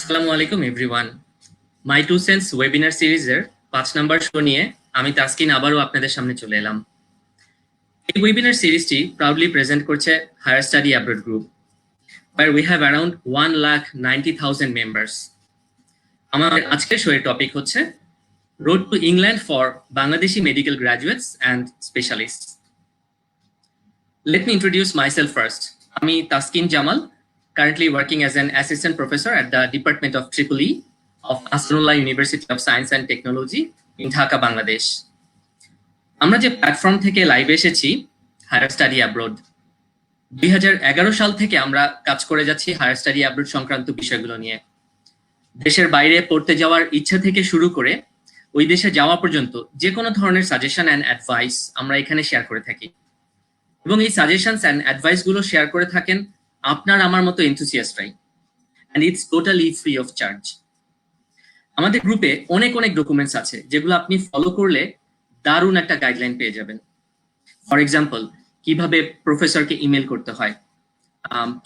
আসসালামু আলাইকুম everyone. My to sense webinar সিরিজের ৫ নাম্বার শো নিয়ে আমি তাসকিন আবারও আপনাদের সামনে চলে এলাম। এই ওয়েবিনার সিরিজটি প্রাউডলি প্রেজেন্ট করছে higher study abroad group, where we have around 1,90,000 members. আমাদের আজকের শো এর টপিক হচ্ছে road to England for Bangladeshi medical graduates and specialists. Let me introduce myself first. আমি Taskin Jamal, currently working as an assistant professor at the Department of EEE of Ahsanullah University of Science and Technology in Dhaka, Bangladesh. আমরা যে platform থেকে লাইভে এসেছি higher study abroad, 2011 সাল থেকে আমরা কাজ করে যাচ্ছি হায়ার স্টাডি অ্যাব্রোড সংক্রান্ত বিষয়গুলো নিয়ে। দেশের বাইরে পড়তে যাওয়ার ইচ্ছা থেকে শুরু করে ওই দেশে যাওয়া পর্যন্ত যে কোনো ধরনের সাজেশন অ্যান্ড অ্যাডভাইস আমরা এখানে শেয়ার করে থাকি, এবং এই সাজেশনস অ্যান্ড অ্যাডভাইস গুলো শেয়ার করে থাকেন আপনার আমার মতো এনথুসিয়াস্টরাই, and it's totally free of charge. আমাদের গ্রুপে অনেক ডকুমেন্টস আছে যেগুলো আপনি ফলো করলে দারুণ একটা গাইডলাইন পেয়ে যাবেন। ফর এক্সাম্পল, কিভাবে প্রফেসরকে ইমেল করতে হয়,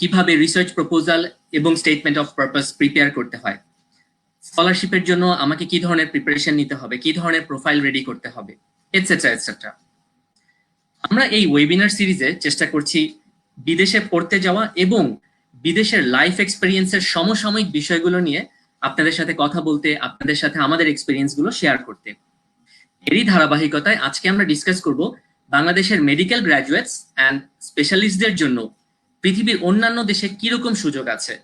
কিভাবে রিসার্চ প্রপোজাল এবং স্টেটমেন্ট অফ পারপাস প্রিপেয়ার করতে হয়, স্কলারশিপের জন্য আমাকে কি ধরনের প্রিপারেশন নিতে হবে, কি ধরনের প্রোফাইল রেডি করতে হবে, এটসেট্রা এটসেট্রা। আমরা এই ওয়েবিনার সিরিজে চেষ্টা করছি বিদেশে পড়তে যাওয়া এবং বিদেশের লাইফ এক্সপেরিয়েন্সের সমসাময়িক বিষয়গুলো নিয়ে আপনাদের সাথে কথা বলতে, আপনাদের সাথে আমাদের এক্সপেরিয়েন্সগুলো শেয়ার করতে। এরই ধারাবাহিকতায় আজকে আমরা ডিসকাস করব বাংলাদেশের মেডিকেল গ্র্যাজুয়েটস অ্যান্ড স্পেশালিস্টদের জন্য পৃথিবীর অন্যান্য দেশে কিরকম সুযোগ আছে।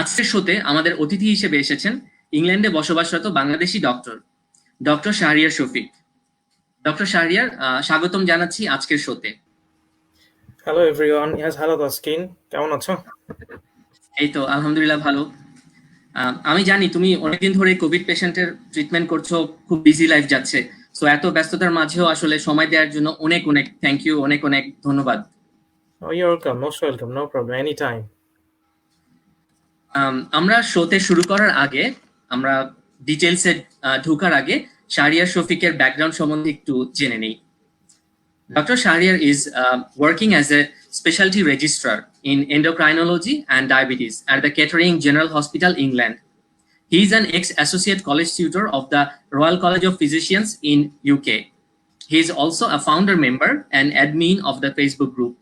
আজকের শোতে আমাদের অতিথি হিসেবে এসেছেন ইংল্যান্ডে বসবাসরত বাংলাদেশি ডক্টর শাহরিয়ার শফিক। ডক্টর শাহরিয়ার, স্বাগতম জানাচ্ছি আজকের শোতে। Hello everyone. Yes, hello Taskin, কেমন আছো? এই তো আলহামদুলিল্লাহ ভালো। আমি জানি তুমি অনেকদিন ধরে কোভিড পেশেন্টের ট্রিটমেন্ট করছো, খুব বিজি লাইফ যাচ্ছে, সো এত ব্যস্ততার মাঝেও আসলে সময় দেওয়ার জন্য অনেক থ্যাংক ইউ, অনেক ধন্যবাদ। Oh, you're welcome, most welcome, no problem, anytime. আমরা শোতে শুরু করার আগে, আমরা ডিটেইলসে ঢোকার আগে শাহরিয়ার শফিকের ব্যাকগ্রাউন্ড সম্বন্ধে একটু জেনে নেই। Dr. Shahriar is working as a specialty registrar in endocrinology and diabetes at the Kettering General Hospital, England. He is an ex-associate college tutor of the Royal College of Physicians in UK. He is also a founder member and admin of the Facebook group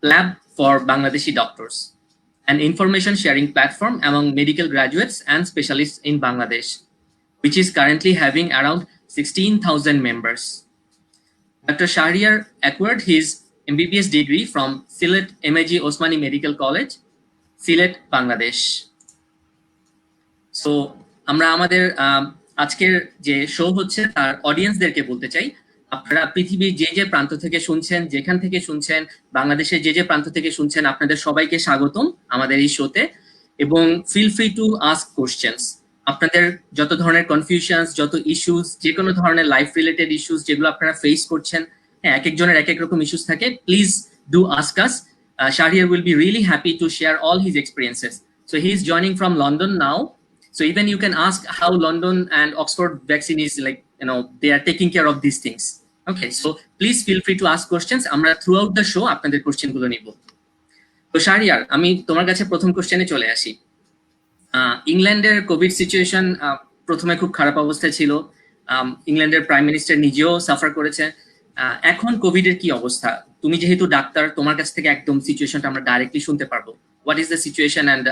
Lab for Bangladeshi Doctors, an information sharing platform among medical graduates and specialists in Bangladesh, which is currently having around 16,000 members. Dr. Shahriar acquired his MBBS degree from Sylhet MAG Osmani Medical College, Sylhet, Bangladesh. So, আমরা আমাদের আজকের যে show হচ্ছে তার অডিয়েন্সদেরকে বলতে চাই, আপনারা পৃথিবীর যে প্রান্ত থেকে শুনছেন, যেখান থেকে শুনছেন, বাংলাদেশের যে প্রান্ত থেকে শুনছেন, আপনাদের সবাইকে স্বাগতম আমাদের এই শোতে, এবং feel free to ask questions. আপনাদের যত ধরনের কনফিউশনস, যত ইস্যুস, যে কোনো ধরনের লাইফ রিলেটেড ইস্যুস যেগুলো আপনারা ফেস করছেন, হ্যাঁ, এক একজনের এক এক রকম ইস্যুস থাকে, please do ask us. Shahriar will be really happy to share all his experiences. So he is joining from London now. So even you can ask how London and Oxford vaccine is, like, they are taking care of these things. Okay, so please feel free to ask questions. আমরা throughout the show আপনাদের question গুলো নিব। তো শাহরিয়ার, আমি তোমার কাছে প্রথম কোশ্চেনে চলে আসি। ইংল্যান্ডের কোভিড সিচুয়েশন প্রথমে খুব খারাপ অবস্থায় ছিল, ইংল্যান্ডের প্রাইম মিনিস্টার নিজেও সাফার করেছে। এখন কোভিড এর কি অবস্থা? তুমি যেহেতু ডাক্তার, তোমার কাছ থেকে একদম সিচুয়েশনটা আমরা ডাইরেক্টলি শুনতে পারবো। What is the situation and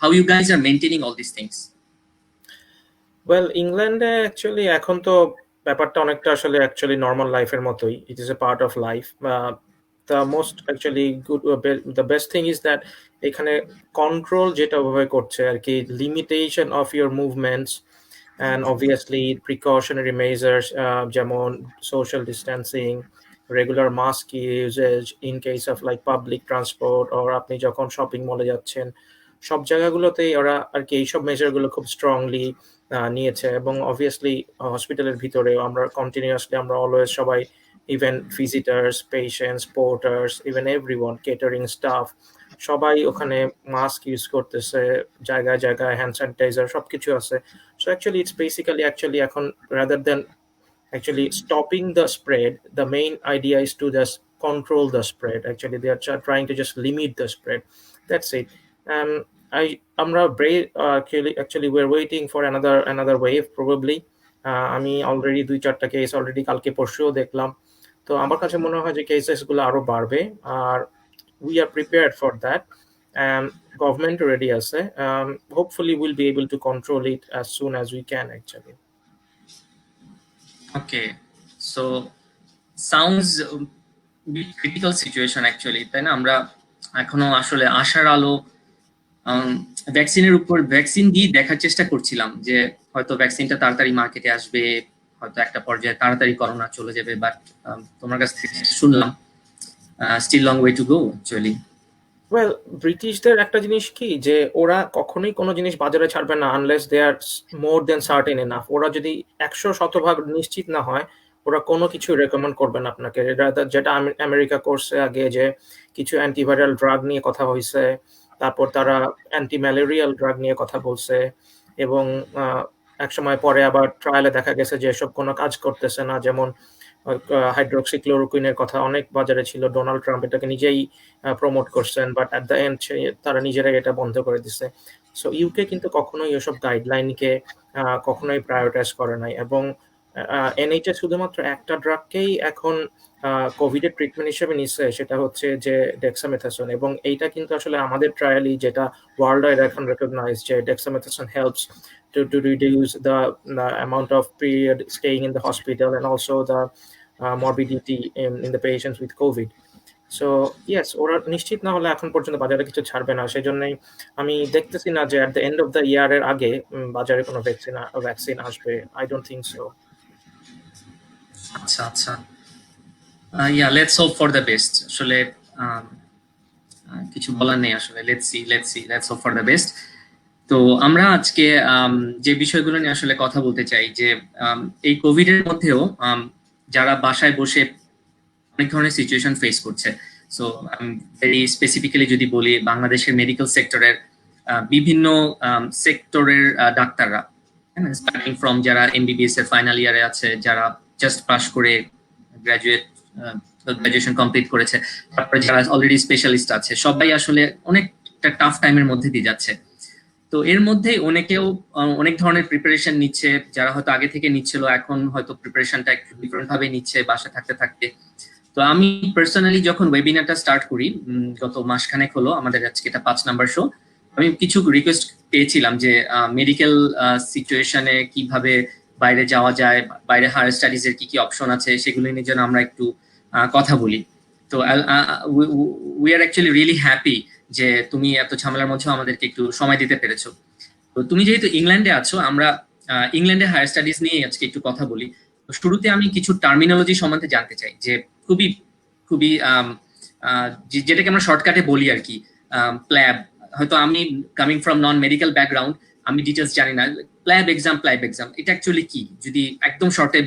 how you guys are maintaining all these things? Well, ইংল্যান্ডে অ্যাকচুয়ালি এখন তো ব্যাপারটা অনেকটা আসলে অ্যাকচুয়ালি নর্মাল লাইফের মতোই। It is a part of life. The most actually good, the best thing is that এখানে control যেটা ওভাবে করছে আর কি, limitation of your movements and obviously precautionary measures, যেমন social distancing, regular mask usage in case of like public transport, or আপনি যখন shopping মলে যাচ্ছেন, সব জায়গাগুলোতেই ওরা আর কি এইসব মেজারগুলো খুব স্ট্রংলি নিয়েছে। এবং অবভিয়াসলি হসপিটালের ভিতরেও আমরা কন্টিনিউয়াসলি আমরা অলওয়েজ সবাই, even visitors, patients, porters, even everyone, catering staff, সবাই ওখানে মাস্ক ইউজ করতেছে, জায়গায় জায়গায় হ্যান্ড স্যানিটাইজার সবকিছু আছে। So actually it's basically actually এখন rather than actually stopping the spread, the main idea is to just control the spread. Actually they are trying to just limit the spread, that's it. আমরা actually we're waiting for another wave probably. আমি already 2-4টা case already কালকে পরশুও দেখলাম। তো আমার কাছে মনে হয় যে কেসেস গুলো আরো বাড়বে, আর we are prepared for that, and government ready আছে. Hopefully we'll be able to control it as soon as we can actually. Okay, so sounds critical situation actually, তাই না? আমরা এখনো আসলে আশার আলো ভ্যাকসিনের উপর ভ্যাকসিন দিয়ে দেখার চেষ্টা করছিলাম যে হয়তো ভ্যাকসিনটা তাড়াতাড়ি মার্কেটে আসবে, হয়তো একটা পর্যায়ে তাড়াতাড়ি করোনা চলে যাবে, বাট তোমার কাছ থেকে শুনলাম still long way to go actually. Well, ব্রিটিশদের একটা জিনিস কি যে ওরা কখনোই কোনো জিনিস বাজারে ছাড়বে না আনলেস দে আর মোর দেন সার্টেন এনাফ। ওরা যদি 100% নিশ্চিত না হয়, ওরা কোনো কিছু রেকমেন্ড করবে না আপনাকে। যেটা আমেরিকা করছে আগে, যে কিছু অ্যান্টিভাইরাল ড্রাগ নিয়ে কথা হয়েছে, তারপর তারা অ্যান্টি ম্যালেরিয়াল ড্রাগ নিয়ে কথা বলছে, এবং এক সময় পরে আবার ট্রায়ালে দেখা গেছে যে এসব কোনো কাজ করতেছে না। যেমন হাইড্রোক্সিক্লোরোকুইনের কথা অনেক বাজারে ছিল, ডোনাল্ড ট্রাম্প এটাকে নিজেই প্রমোট করছেন, বাট অ্যাট দ্য এন্ড তারা নিজেরাই এটা বন্ধ করে দিছে। সো ইউকে কিন্তু কখনোই এসব গাইডলাইনকে কখনোই প্রায়োরিটাইজ করে নাই, এবং এনএইচএস শুধুমাত্র একটা ড্রাগকেই এখন কোভিডের ট্রিটমেন্ট হিসেবে নিচ্ছে, সেটা হচ্ছে যে ডেক্সামেথাসোন। এবং এইটা কিন্তু আসলে আমাদের ট্রায়ালই, যেটা ওয়ার্ল্ড ওয়াইড এখন রেকগনাইজ, যে dexamethasone helps to reduce the amount of period staying in the hospital, and also the morbidity in the patients with COVID. So yes, ওরা নিশ্চিত না হলে এখন পর্যন্ত বাজারে কিছু ছাড়বে না। সেজন্যই আমি দেখতেছি না যে at the end of the ইয়ারের আগে বাজারে কোনো ভ্যাকসিন আসবে। I don't think so. আচ্ছা আচ্ছা, yeah let's hope for the best. আসলে কিছু বলার নেই আসলে, let's hope for the best. তো আমরা আজকে যে বিষয়গুলো নিয়ে আসলে কথা বলতে চাই, যে এই কোভিড এর মধ্যেও যারা বাসায় বসে অনেক ধরনের সিচুয়েশন ফেস করছে। সো ভেরি স্পেসিফিক্যালি যদি বলি, বাংলাদেশের মেডিকেল সেক্টরের বিভিন্ন সেক্টরের ডাক্তাররা, স্টার্টিং ফ্রম যারা এমবিবিএস এর ফাইনাল ইয়ারে আছে, যারা জাস্ট পাস করে গ্রাজুয়েশন কমপ্লিট করেছে, তারপরে যারা অলরেডি স্পেশালিস্ট আছে, সবাই আসলে অনেকটা টাফ টাইমের মধ্যে দিয়ে যাচ্ছে। তো এর মধ্যে অনেকেও অনেক ধরনের প্রিপারেশন নিচ্ছে, যারা হয়তো আগে থেকে নিচ্ছিল এখন হয়তো প্রিপারেশনটা একটু ডিফারেন্ট ভাবে নিচ্ছে বাসা থাকতে থাকতে। তো আমি পার্সোনালি যখন ওয়েবিনারটা স্টার্ট করি, গত মাসখানেক হলো, আমাদের আজকে এটা 5 নাম্বার শো, আমি কিছু রিকোয়েস্ট পেয়েছিলাম যে মেডিকেল সিচুয়েশনে কিভাবে বাইরে যাওয়া যায়, বাইরে হায়ার স্টাডিজ এর কি কি অপশন আছে, সেগুলো নিয়ে যেন আমরা একটু কথা বলি। তো we are actually really happy যে তুমি এত ঝামেলার মধ্যেও আমাদেরকে একটু সময় দিতে পেরেছো। তো তুমি যেহেতু ইংল্যান্ডে আছো, আমরা ইংল্যান্ডে হায়ার স্টাডিজ নিয়ে আজকে একটু কথা বলি। তো শুরুতে আমি কিছু টার্মিনোলজি সম্বন্ধে জানতে চাই, যে খুবই খুবই যেটাকে আমরা শর্টকাটে বলি আর কি, প্ল্যাব। হয়তো আমি coming from non medical background, আমি ডিটেলস জানি না। প্ল্যাব এক্সাম এটা অ্যাকচুয়ালি কি, যদি একদম শর্টে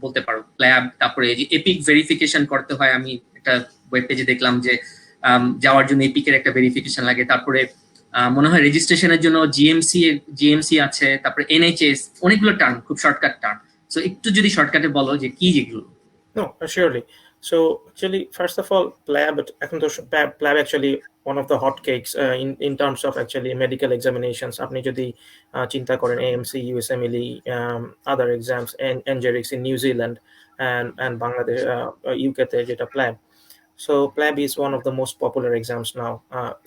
বলতে পারো। প্ল্যাব, তারপরে যে এপিক ভেরিফিকেশন করতে হয়, আমি একটা ওয়েব পেজে দেখলাম যে যাওয়ার জন্য এপিকের একটা ভেরিফিকেশন লাগে। তারপরে মনে হয় রেজিস্ট্রেশনের জন্য জিএমসি আছে, তারপরে এনএইচএস, অনেকগুলো টার্ম, খুব শর্টকাট টার্ম। সো একটু যদি শর্টকাটে বলো যে কি যেগুলো। No, surely. So actually, first of all, PLAB actually one of the hotcakes in terms of actually medical examinations. আপনি যদি চিন্তা করেন AMC, USMLE, other exams, and NGERIX in New Zealand, and Bangladesh, UK তে যেটা PLAB. So PLAB is one of the most popular exams now,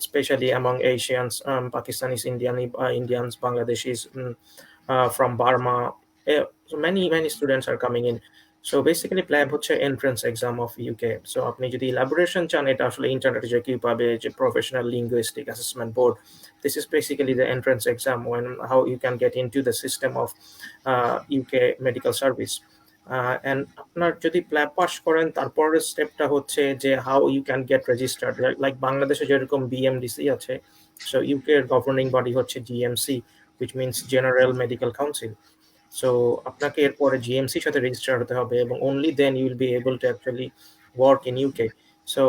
especially among Asians, Pakistanis, Indians, Bangladeshis, from Burma. So many students are coming in. So basically PLAB হচ্ছে entrance exam of UK. So আপনি যদি elaboration চান, এটা আসলে ইন্টারনেটে যে কি পাবে, যে Professional Linguistic Assessment Board. This is basically the entrance exam when how you can get into the system of UK medical service. And আপনার যদি প্ল্যাব পাস করেন, তারপরের স্টেপটা হচ্ছে যে how you can get registered, like বাংলাদেশে যেরকম বিএমডিসি আছে, সো ইউকে এর গভর্নিং বডি হচ্ছে GMC, which means General Medical Council. So আপনাকে এরপরে জিএমসির সাথে রেজিস্টার হতে হবে, এবং only then you will be able to actually work in UK. So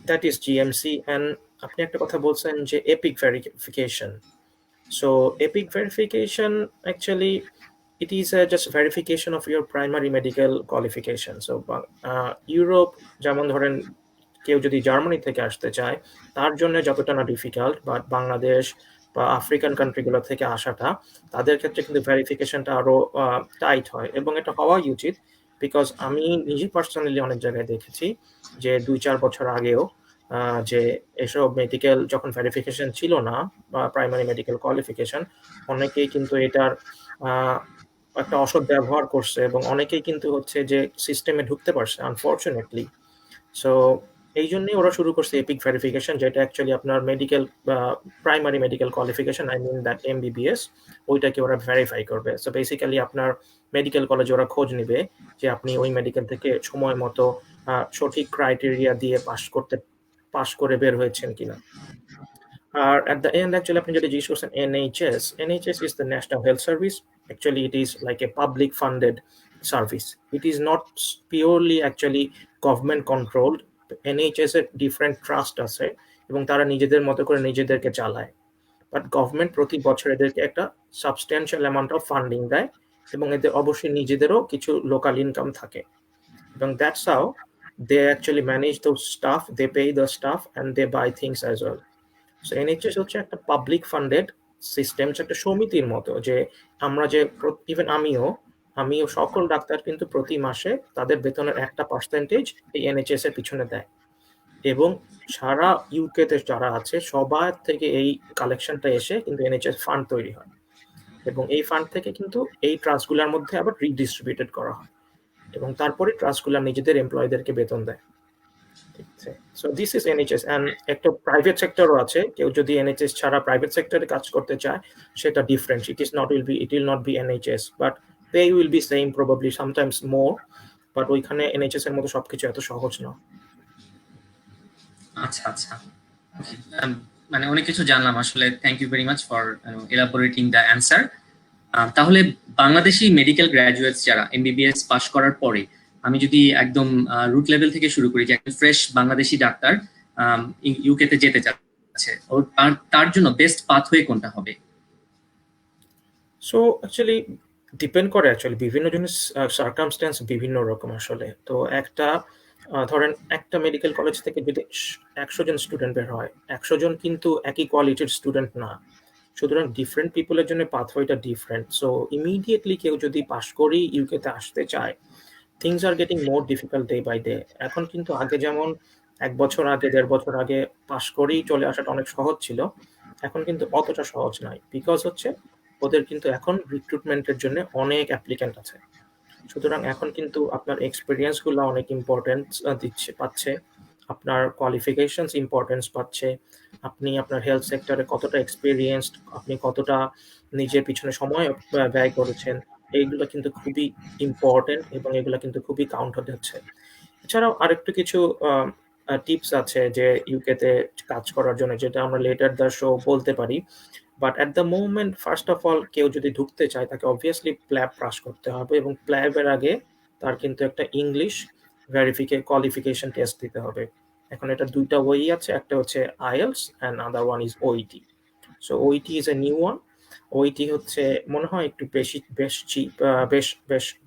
that is GMC. And আপনি একটা কথা বলছেন যে epic verification. So epic verification actually it is just verification of your primary medical qualification. So Europe যেমন ধরেন কেউ যদি Germany থেকে আসতে চায় তার জন্য যতটা না ডিফিকাল্ট, বাট বাংলাদেশ বা আফ্রিকান কান্ট্রিগুলো থেকে আসাটা তাদের ক্ষেত্রে কিন্তু ভেরিফিকেশনটা আরো টাইট হয়, এবং এটা হওয়াই উচিত। বিকজ আমি নিজে পার্সোনালি অনেক জায়গায় দেখেছি যে 2-4 বছর আগেও যে এসব মেডিকেল যখন ভেরিফিকেশন ছিল না বা প্রাইমারি মেডিকেল কোয়ালিফিকেশন, অনেকেই কিন্তু এটার একটা অসৎ ব্যবহার করছে এবং অনেকেই কিন্তু হচ্ছে যে সিস্টেমে ঢুকতে পারছে আনফরচুনেটলি। সো এই জন্যই ওরা শুরু করছে এপিক ভেরিফিকেশন, যেটা অ্যাকচুয়ালি আপনার medical primary medical qualification, I mean that MBBS, ওইটাকে ওরা ভেরিফাই করবে। সো বেসিক্যালি আপনার মেডিকেল কলেজে ওরা খোঁজ নিবে যে আপনি ওই মেডিকেল থেকে সময় মতো সঠিক ক্রাইটেরিয়া দিয়ে পাস করে বের হয়েছেন কিনা। আর at the end actually আপনি যদি জিজ্ঞেস করছেন NHS is the National Health Service. Actually it is like a public funded service. It is not purely actually government controlled. NHS এর ডিফারেন্ট ট্রাস্ট আছে এবং তারা নিজেদের মতো করে নিজেদেরকে চালায়, বাট গভর্নমেন্ট প্রতি বছর এদেরকে একটা সাবস্ট্যান্সিয়াল অ্যামাউন্ট অফ ফান্ডিং দেয় এবং এদের অবশ্যই নিজেদেরও কিছু লোকাল ইনকাম থাকে, এবং that's how they actually manage those staff, they pay the staff and they buy things as well. So NHS হচ্ছে একটা পাবলিক ফান্ডেড সিস্টেম, একটা সমিতির মতো, যে আমরা যে ইভেন আমিও সকল ডাক্তার কিন্তু প্রতি মাসে তাদের বেতনের একটা পার্সেন্টেজ এই এনএইচএস এর পিছনে দেয়, এবং সারা ইউকেতে যারা আছে সবার থেকে এই কালেকশনটা এসে কিন্তু এনএইচএস ফান্ড তৈরি হয়, এবং এই ফান্ড থেকে কিন্তু এই ট্রাস্টগুলোর মধ্যে আবার রিডিস্ট্রিবিউটেড করা হয়, এবং তারপরে ট্রাস্টগুলো নিজেদের এমপ্লয়ীদেরকে বেতন দেয়। So this is NHS. And একটা প্রাইভেট সেক্টরও আছে, কেউ যদি এনএইচএস ছাড়া প্রাইভেট সেক্টরে কাজ করতে চায় সেটা different, it will not be NHS, but pay will be same, probably sometimes more, but ওইখানে এনএইচএস এর মতো সবকিছু এত সহজ না। আচ্ছা আচ্ছা, মানে অনেক কিছু জানলাম আসলে। Thank you very much for elaborating the answer. তাহলে বাংলাদেশি মেডিকেল গ্র্যাজুয়েটস যারা এমবিবিএস পাস করার পরে, আমি যদি একদম রুট লেভেল থেকে শুরু করি, যে একজন ফ্রেশ বাংলাদেশি ডাক্তার ইউকেতে যেতে চাচ্ছে, তার জন্য বেস্ট পাথওয়ে কোনটা হবে? সো অ্যাকচুয়ালি ডিপেন্ড করে, অ্যাকচুয়ালি বিভিন্ন জনের সার্কামস্ট্যান্স বিভিন্ন রকম আসলে। তো ধরেন একটা মেডিকেল কলেজ থেকে যদি 100 জন স্টুডেন্ট বের হয়, 100 জন কিন্তু একই কোয়ালিটির স্টুডেন্ট না, সুতরাং ডিফারেন্ট পিপলের জন্য পাথওয়েটা ডিফারেন্ট। সো ইমিডিয়েটলি কেউ যদি পাস করেই ইউকেতে আসতে চায়, things are getting more difficult day by day. এখন কিন্তু আগে যেমন 1 বছর আগে 1.5 বছর আগে পাস করেই চলে আসাটা অনেক সহজ ছিল, এখন কিন্তু অতটা সহজ নয়, বিকজ হচ্ছে ওদের কিন্তু এখন রিক্রুটমেন্টের জন্য অনেক অ্যাপ্লিক্যান্ট আছে। সুতরাং এখন কিন্তু আপনার এক্সপিরিয়েন্সগুলো অনেক ইম্পর্টেন্স পাচ্ছে, আপনার কোয়ালিফিকেশনস ইম্পর্টেন্স পাচ্ছে, আপনি আপনার হেলথ সেক্টরে কতটা এক্সপিরিয়েন্সড, আপনি কতটা নিজের পিছনে সময় ব্যয় করেছেন, এইগুলো কিন্তু খুবই ইম্পর্টেন্ট এবং এগুলো কিন্তু খুবই কাউন্ট হচ্ছে। এছাড়াও আরেকটু কিছু টিপস আছে যে ইউকেতে কাজ করার জন্য, যেটা আমরা লেটার দ্য শো বলতে পারি, but at the moment first of all কেউ যদি ঢুকতে চায় তাকে অবভিয়াসলি প্ল্যাব পাস করতে হবে, এবং প্ল্যাবের আগে তার কিন্তু একটা ইংলিশ কোয়ালিফিকেশন টেস্ট দিতে হবে। এখন এটা দুইটা ওয়ে আছে, একটা হচ্ছে IELTS and other one is ওইটি। সো ওইটি ইজ এ নিউ ওয়ান। ওইটি হচ্ছে মনে হয় একটু বেশ চিপ,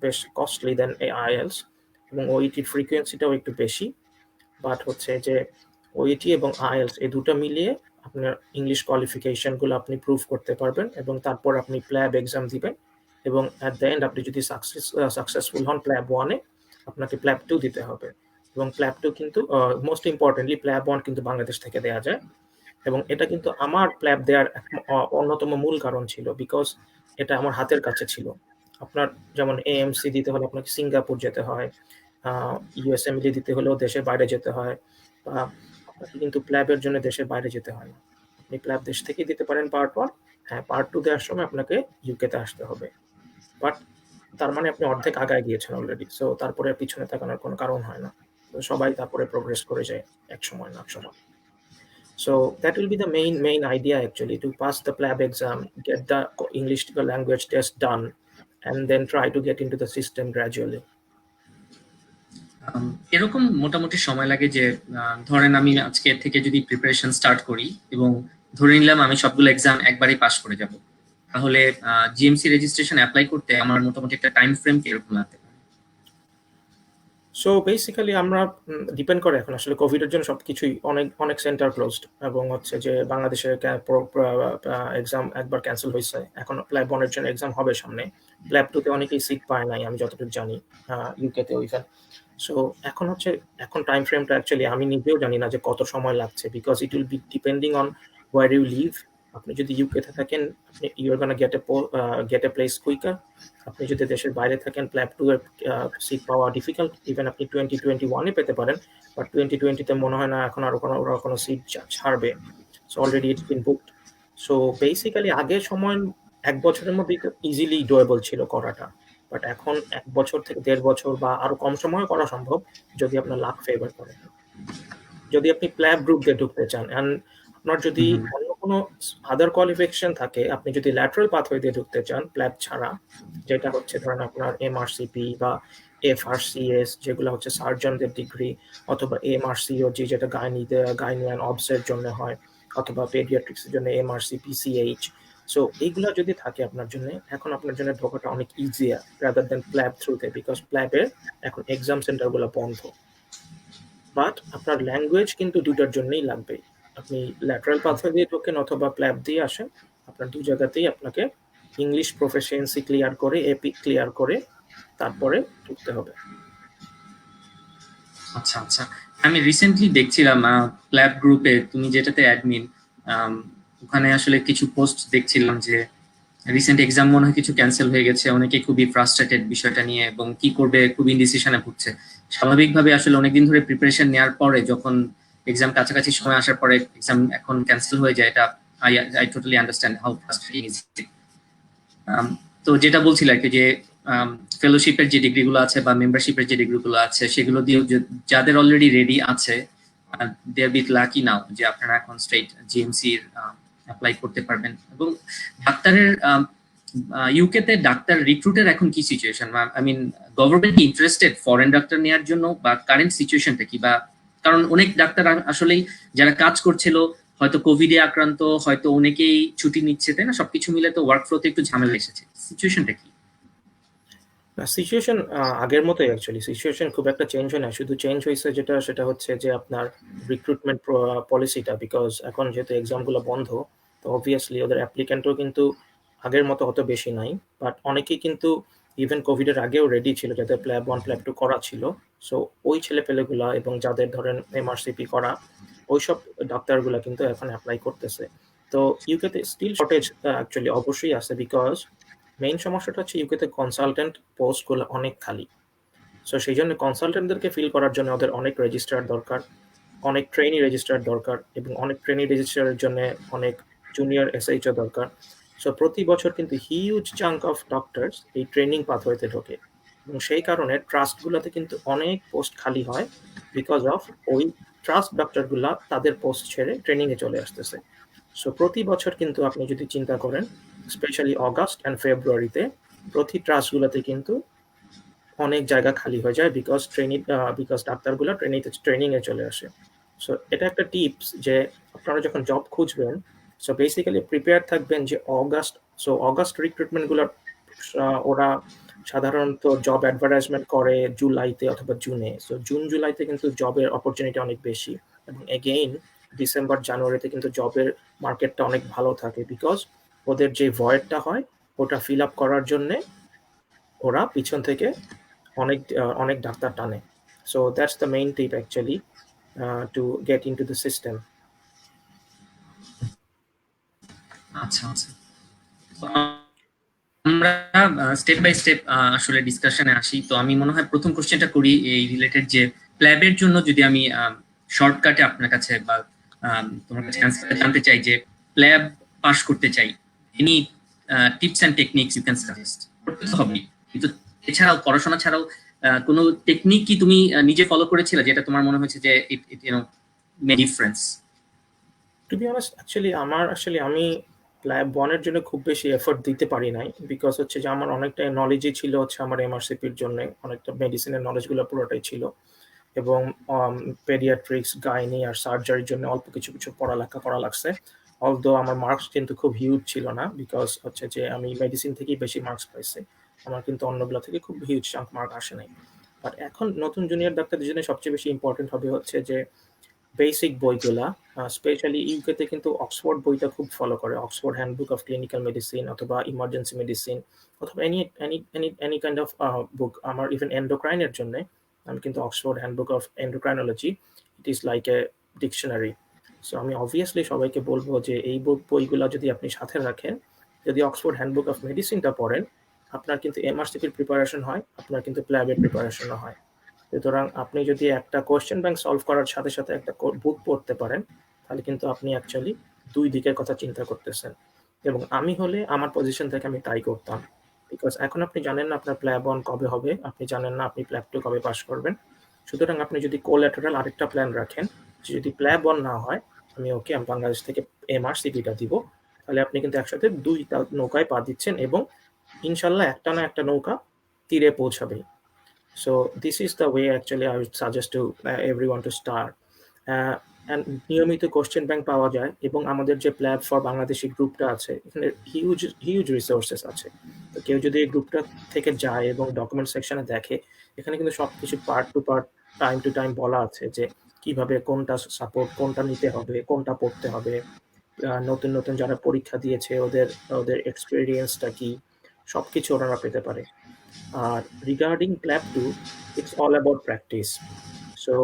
বেশ কস্টলি দেন এই আইএলস, এবং ওইটির ফ্রিকোয়েন্সিটাও একটু বেশি, বাট হচ্ছে যে ওইটি এবং আইএলস এই দুটো মিলিয়ে আপনার ইংলিশ কোয়ালিফিকেশনগুলো আপনি প্রুভ করতে পারবেন, এবং তারপর আপনি প্ল্যাব এক্সাম দিবেন, এবং অ্যাট দ্য এন্ড আপনি যদি সাকসেসফুল হন প্ল্যাব 1-এ, আপনাকে প্ল্যাব 2 দিতে হবে, এবং প্ল্যাব 2 কিন্তু মোস্ট ইম্পর্টেন্টলি প্ল্যাব 1 কিন্তু বাংলাদেশ থেকে দেওয়া যায়, এবং এটা কিন্তু আমার প্ল্যাব দেওয়ার অন্যতম মূল কারণ ছিল, বিকজ এটা আমার হাতের কাছে ছিল। আপনার যেমন এএমসি দিতে হলে আপনাকে সিঙ্গাপুর যেতে হয়, ইউএসএমডি দিতে হলেও দেশের বাইরে যেতে হয়, বা আপনাকে কিন্তু প্ল্যাবের জন্য দেশের বাইরে যেতে হয় না, আপনি প্ল্যাব দেশ থেকেই দিতে পারেন পার্ট 1, হ্যাঁ পার্ট 2 দেওয়ার সময় আপনাকে ইউকেতে আসতে হবে, বাট তার মানে আপনি অর্ধেক আগায় গিয়েছেন অলরেডি, সো তারপরে পিছনে তাকানোর কোনো কারণ হয় না, সবাই তারপরে প্রোগ্রেস করে যায় এক সময় না সময়। So that will be the main idea actually, to pass the PLAB exam, get the English language test done, and then try to get into the system gradually. এরকম মোটামুটি সময় লাগে যে ধরেন আমি আজকে থেকে যদি প্রিপারেশন স্টার্ট করি এবং ধরে নিলাম আমি সবগুলো এক্সাম একবারই পাস করে যাব, তাহলে জিএমসি রেজিস্ট্রেশন অ্যাপ্লাই করতে আমার মোটামুটি একটা টাইম ফ্রেম কিরকম লাগতে পারে? সো বেসিক্যালি আমরা ডিপেন্ড করে এখন আসলে কোভিডের জন্য সবকিছুই অনেক সেন্টার ক্লোজড এবং হচ্ছে যে বাংলাদেশে এক্সাম একবার ক্যান্সেল হয়েছে, এখন প্ল্যাব 1 এর জন্য এক্সাম হবে সামনে। প্ল্যাব 2 তে অনেকেই সিট পায় নাই আমি যতটুকু জানি, ইউকে তে ইভেন। সো এখন টাইম ফ্রেমটা অ্যাকচুয়ালি আমি নিজেও জানি না যে কত সময় লাগছে, because it will be depending on where you live. আপনি যদি ইউকে তে থাকেন আপনি you are gonna get a place quicker. আপনি যদি দেশের বাইরে থাকেন প্ল্যাব 2 এর সিট পাওয়া ডিফিকাল্ট, ইভেন আপনি 2021 এ পেতে পারেন, বাট 2020 তে মনে হয় না এখন আর ওরা কোনো সিট ছাড়বে। So already it's been booked. So basically আগের সময় 1 বছরের মধ্যেই তো ইজিলি ডুয়েবল ছিল করাটা, বাট এখন 1 বছর থেকে 1.5 বছর বা আরো কম সময়ে করা সম্ভব যদি আপনার লাক ফেভার করে। যদি আপনি প্ল্যাব গ্রুপ দিয়ে ঢুকতে চান এন্ড আপনার যদি অন্য কোনো আদার কোয়ালিফিকেশন থাকে, আপনি যদি ল্যাটারাল পাথওয়ে দিয়ে ঢুকতে চান প্ল্যাব ছাড়া, যেটা হচ্ছে ধরেন আপনার এমআরসিপি বা এফআরসিএস যেগুলো হচ্ছে সার্জনদের ডিগ্রি, অথবা এমআরসিওজি যেটা গাইনি অ্যান্ড অবসের জন্য হয়, অথবা পেডিয়াট্রিক্সের জন্য এমআরসিপিসিএইচ। সো এইগুলো যদি থাকে আপনার জন্য, এখন আপনার জন্য ঢোকাটা অনেক ইজিয়ার রাদার দেন প্ল্যাব থ্রুতে, বিকজ প্ল্যাবের এখন এক্সাম সেন্টারগুলো বন্ধ। বাট আপনার ল্যাঙ্গুয়েজ কিন্তু দুটার জন্যই লাগবে। আপনি ল্যাটারাল পাথওয়ে দিয়ে ঢোকেন অথবা প্ল্যাব দিয়ে আসেন, আপনার 2 জায়গাতেই আপনাকে ইংলিশ প্রফিসিয়েন্সি ক্লিয়ার করে, এপিক ক্লিয়ার করে তারপরে ঢুকতে হবে। আচ্ছা আচ্ছা, আমি রিসেন্টলি দেখছিলাম প্ল্যাব গ্রুপে তুমি যেটাতে অ্যাডমিন, ওখানে আসলে কিছু পোস্ট দেখছিলাম যে রিসেন্ট এক্সাম মনে হয় কিছু ক্যান্সেল হয়ে গেছে, অনেকে খুবই ফ্রাস্ট্রেটেড বিষয়টা নিয়ে এবং কি করবে খুব ইনডিসিশনে ভুগছে। স্বাভাবিকভাবে আসলে অনেকদিন ধরে প্রিপারেশন নেওয়ার পরে যখন এক্সাম কাছাকাছি সময় আসার পরে এক্সাম এখন ক্যান্সেল হয়ে যায়, এটা I totally understand how frustrating is it. তো যেটা বলছিল আর কি যে ফেলোশিপের যে ডিগ্রিগুলো আছে বা মেম্বারশিপের যে ডিগ্রিগুলো আছে সেগুলো দিয়ে যাদের অলরেডি রেডি আছে দে আর বিট লাকি নাও যে আপনারা এখন স্ট্রেট জিএমসি অ্যাপ্লাই করতে পারবেন। এবং ডাক্তারের ইউকে তে ডাক্তার রিক্রুটের এখন কি সিচুয়েশন? আই মিন গভর্নমেন্ট কি ইন্টারেস্টেড ফরেন ডাক্তার নেওয়ার জন্য, বা কারেন্ট সিচুয়েশনটা কি? বা কারণ অনেক ডাক্তার আসলেই যারা কাজ করছিল হয়তো কোভিডে আক্রান্ত, হয়তো অনেকেই ছুটি নিচ্ছে, তাই না? সবকিছু মিলে তো ওয়ার্ক ফ্লোতে একটু ঝামেলা এসেছে। সিচুয়েশনটা কি? সিচুয়েশন আগের মতোই অ্যাকচুয়ালি, সিচুয়েশন খুব একটা চেঞ্জ হয় না, শুধু চেঞ্জ হয়েছে সেটা হচ্ছে যে আপনার রিক্রুটমেন্ট পলিসিটা, বিকজ এখন যেহেতু এক্সামগুলো বন্ধ, তো অবভিয়াসলি ওদের অ্যাপ্লিক্যান্টও কিন্তু আগের মতো অত বেশি নাই। বাট অনেকেই কিন্তু ইভেন কোভিডের আগেও রেডি ছিল, যাদের প্ল্যাব 1 প্ল্যাব 2 করা ছিল। সো ওই ছেলেপেলেগুলা এবং যাদের ধরেন এমআরসিপি করা, ওইসব ডাক্তারগুলা কিন্তু এখন অ্যাপ্লাই করতেছে। তো ইউকেতে স্টিল শর্টেজ অ্যাকচুয়ালি অবশ্যই আছে, বিকজ মেইন সমস্যাটা হচ্ছে ইউকেতে কনসালটেন্ট পোস্টগুলো অনেক খালি। সো সেই জন্য কনসালটেন্টদেরকে ফিল করার জন্য ওদের অনেক রেজিস্ট্রার দরকার, অনেক ট্রেনি রেজিস্ট্রার দরকার, এবং অনেক ট্রেনি রেজিস্ট্রারের জন্য অনেক জুনিয়র এসএইচও দরকার। সো প্রতি বছর কিন্তু হিউজ চাঙ্ক অফ ডক্টরস এই ট্রেনিং পাথওয়েতে ঢোকে, এবং সেই কারণে ট্রাস্টগুলোতে কিন্তু অনেক পোস্ট খালি হয়, বিকজ অফ ওই ট্রাস্ট ডক্টরগুলা তাদের পোস্ট ছেড়ে ট্রেনিংয়ে চলে আসতেছে। সো প্রতি বছর কিন্তু আপনি যদি চিন্তা করেন, স্পেশালি অগাস্ট অ্যান্ড ফেব্রুয়ারিতে প্রতি ট্রাস্টগুলোতে কিন্তু অনেক জায়গা খালি হয়ে যায়, বিকজ ডাক্তারগুলো ট্রেনিংয়ে চলে আসে। সো এটা একটা টিপস যে আপনারা যখন জব খুঁজবেন, সো বেসিক্যালি প্রিপেয়ার থাকবেন যে অগাস্ট রিক্রুটমেন্টগুলো ওরা সাধারণত জব অ্যাডভার্টাইজমেন্ট করে জুলাইতে অথবা জুনে। সো জুন জুলাইতে কিন্তু জবের অপরচুনিটি অনেক বেশি, এবং এগেইন ডিসেম্বর জানুয়ারিতে কিন্তু জবের মার্কেটটা অনেক ভালো থাকে, বিকজ ওদের যে ভয়েডটা হয় ওটা ফিল আপ করার জন্যে ওরা পিছন থেকে অনেক ডাক্তার টানে। So that's the main tip actually to get into the system. আচ্ছা আচ্ছা, তো আমরা স্টেপ বাই স্টেপ আসলে ডিসকাশনে আসি। তো আমি মনে হয় প্রথম কোশ্চেনটা করি এই রিলেটেড, যে প্ল্যাবের জন্য যদি আমি শর্টকাটে আপনার কাছে বা তোমার কাছে অ্যান্সার জানতে চাই, যে প্ল্যাব পাস করতে চাই, any tips and techniques you can suggest? করতে তো হবে, কিন্তু এছাড়াও পড়াশোনা ছাড়াও কোনো টেকনিক কি তুমি নিজে ফলো করেছিলে যেটা তোমার মনে হয়েছে যে it make difference? To be honest আমি প্ল্যাব 1 এর জন্য খুব বেশি এফোর্ট দিতে পারি নাই, বিকজ হচ্ছে যে আমার অনেকটা নলেজই ছিল হচ্ছে আমার এমআরসিপির জন্য, অনেকটা মেডিসিনের নলেজগুলো পুরোটাই ছিল, এবং পেডিয়াট্রিক্স, গাইনি আর সার্জারির জন্য অল্প কিছু কিছু পড়ালেখা করা লাগছে। অলদো আমার মার্কস কিন্তু খুব হিউজ ছিল না, বিকজ হচ্ছে যে আমি মেডিসিন থেকেই বেশি মার্কস পাইছি, আমার কিন্তু অন্যগুলো থেকে খুব হিউজ চাঙ্ক মার্ক আসে নাই। বাট এখন নতুন জুনিয়র ডাক্তারদের জন্য সবচেয়ে বেশি ইম্পর্টেন্ট হবে হচ্ছে যে বেসিক বইগুলা, স্পেশালি ইউকেতে কিন্তু অক্সফোর্ড বইটা খুব ফলো করে। Oxford handbook of clinical medicine অথবা ইমার্জেন্সি মেডিসিন অথবা এনি কাইন্ড অফ বুক। আমার ইভেন এন্ডোক্রাইনের জন্য আমি কিন্তু Oxford handbook of endocrinology, it is like a dictionary. So আমি অবভিয়াসলি সবাইকে বলবো যে এই বইগুলা যদি আপনি সাথে রাখেন, যদি অক্সফোর্ড হ্যান্ডবুক অফ মেডিসিনটা পড়েন, আপনার কিন্তু এমআরসিপির প্রিপারেশন হয়, আপনার কিন্তু প্ল্যাবের প্রিপারেশনও হয়। সুতরাং আপনি যদি একটা কোয়েশ্চেন ব্যাংক সলভ করার সাথে সাথে একটা বুক পড়তে পারেন, তাহলে কিন্তু আপনি অ্যাকচুয়ালি দুই দিকের কথা চিন্তা করতেছেন। এবং আমি হলে আমার পজিশন থেকে আমি তাই করতাম, বিকজ এখন আপনি জানেন না আপনার প্ল্যাব 1 কবে হবে, আপনি জানেন না আপনি প্ল্যাব 2 কবে পাস করবেন। সুতরাং আপনি যদি কোল্যাটারাল আরেকটা প্ল্যান রাখেন, যদি প্ল্যাব 1 না হয়, আমি বাংলাদেশ থেকে এমআরসিপিটা দিব, তাহলে আপনি কিন্তু একসাথে দুইটা নৌকায় পা দিচ্ছেন এবং ইনশাল্লাহ একটা না একটা নৌকা তীরে পৌঁছাবেই। So this is the way actually I would suggest to everyone to start. And নিয়মিত কোশ্চেন ব্যাংক পাওয়া যায় এবং আমাদের যে প্ল্যাব ফর বাংলাদেশি গ্রুপটা আছে, এখানে হিউজ রিসোর্সেস আছে। তো কেউ যদি এই গ্রুপটা থেকে যায় এবং ডকুমেন্ট সেকশনে দেখে, এখানে কিন্তু সবকিছু part to part, time to time বলা আছে যে কিভাবে কোনটা সাপোর্ট, কোনটা নিতে হবে, কোনটা পড়তে হবে, নতুন নতুন যারা পরীক্ষা দিয়েছে ওদের ওদের এক্সপিরিয়েন্সটা কি, সবকিছু ওনারা পেতে পারে। আর regarding PLAB 2, it's all about practice. So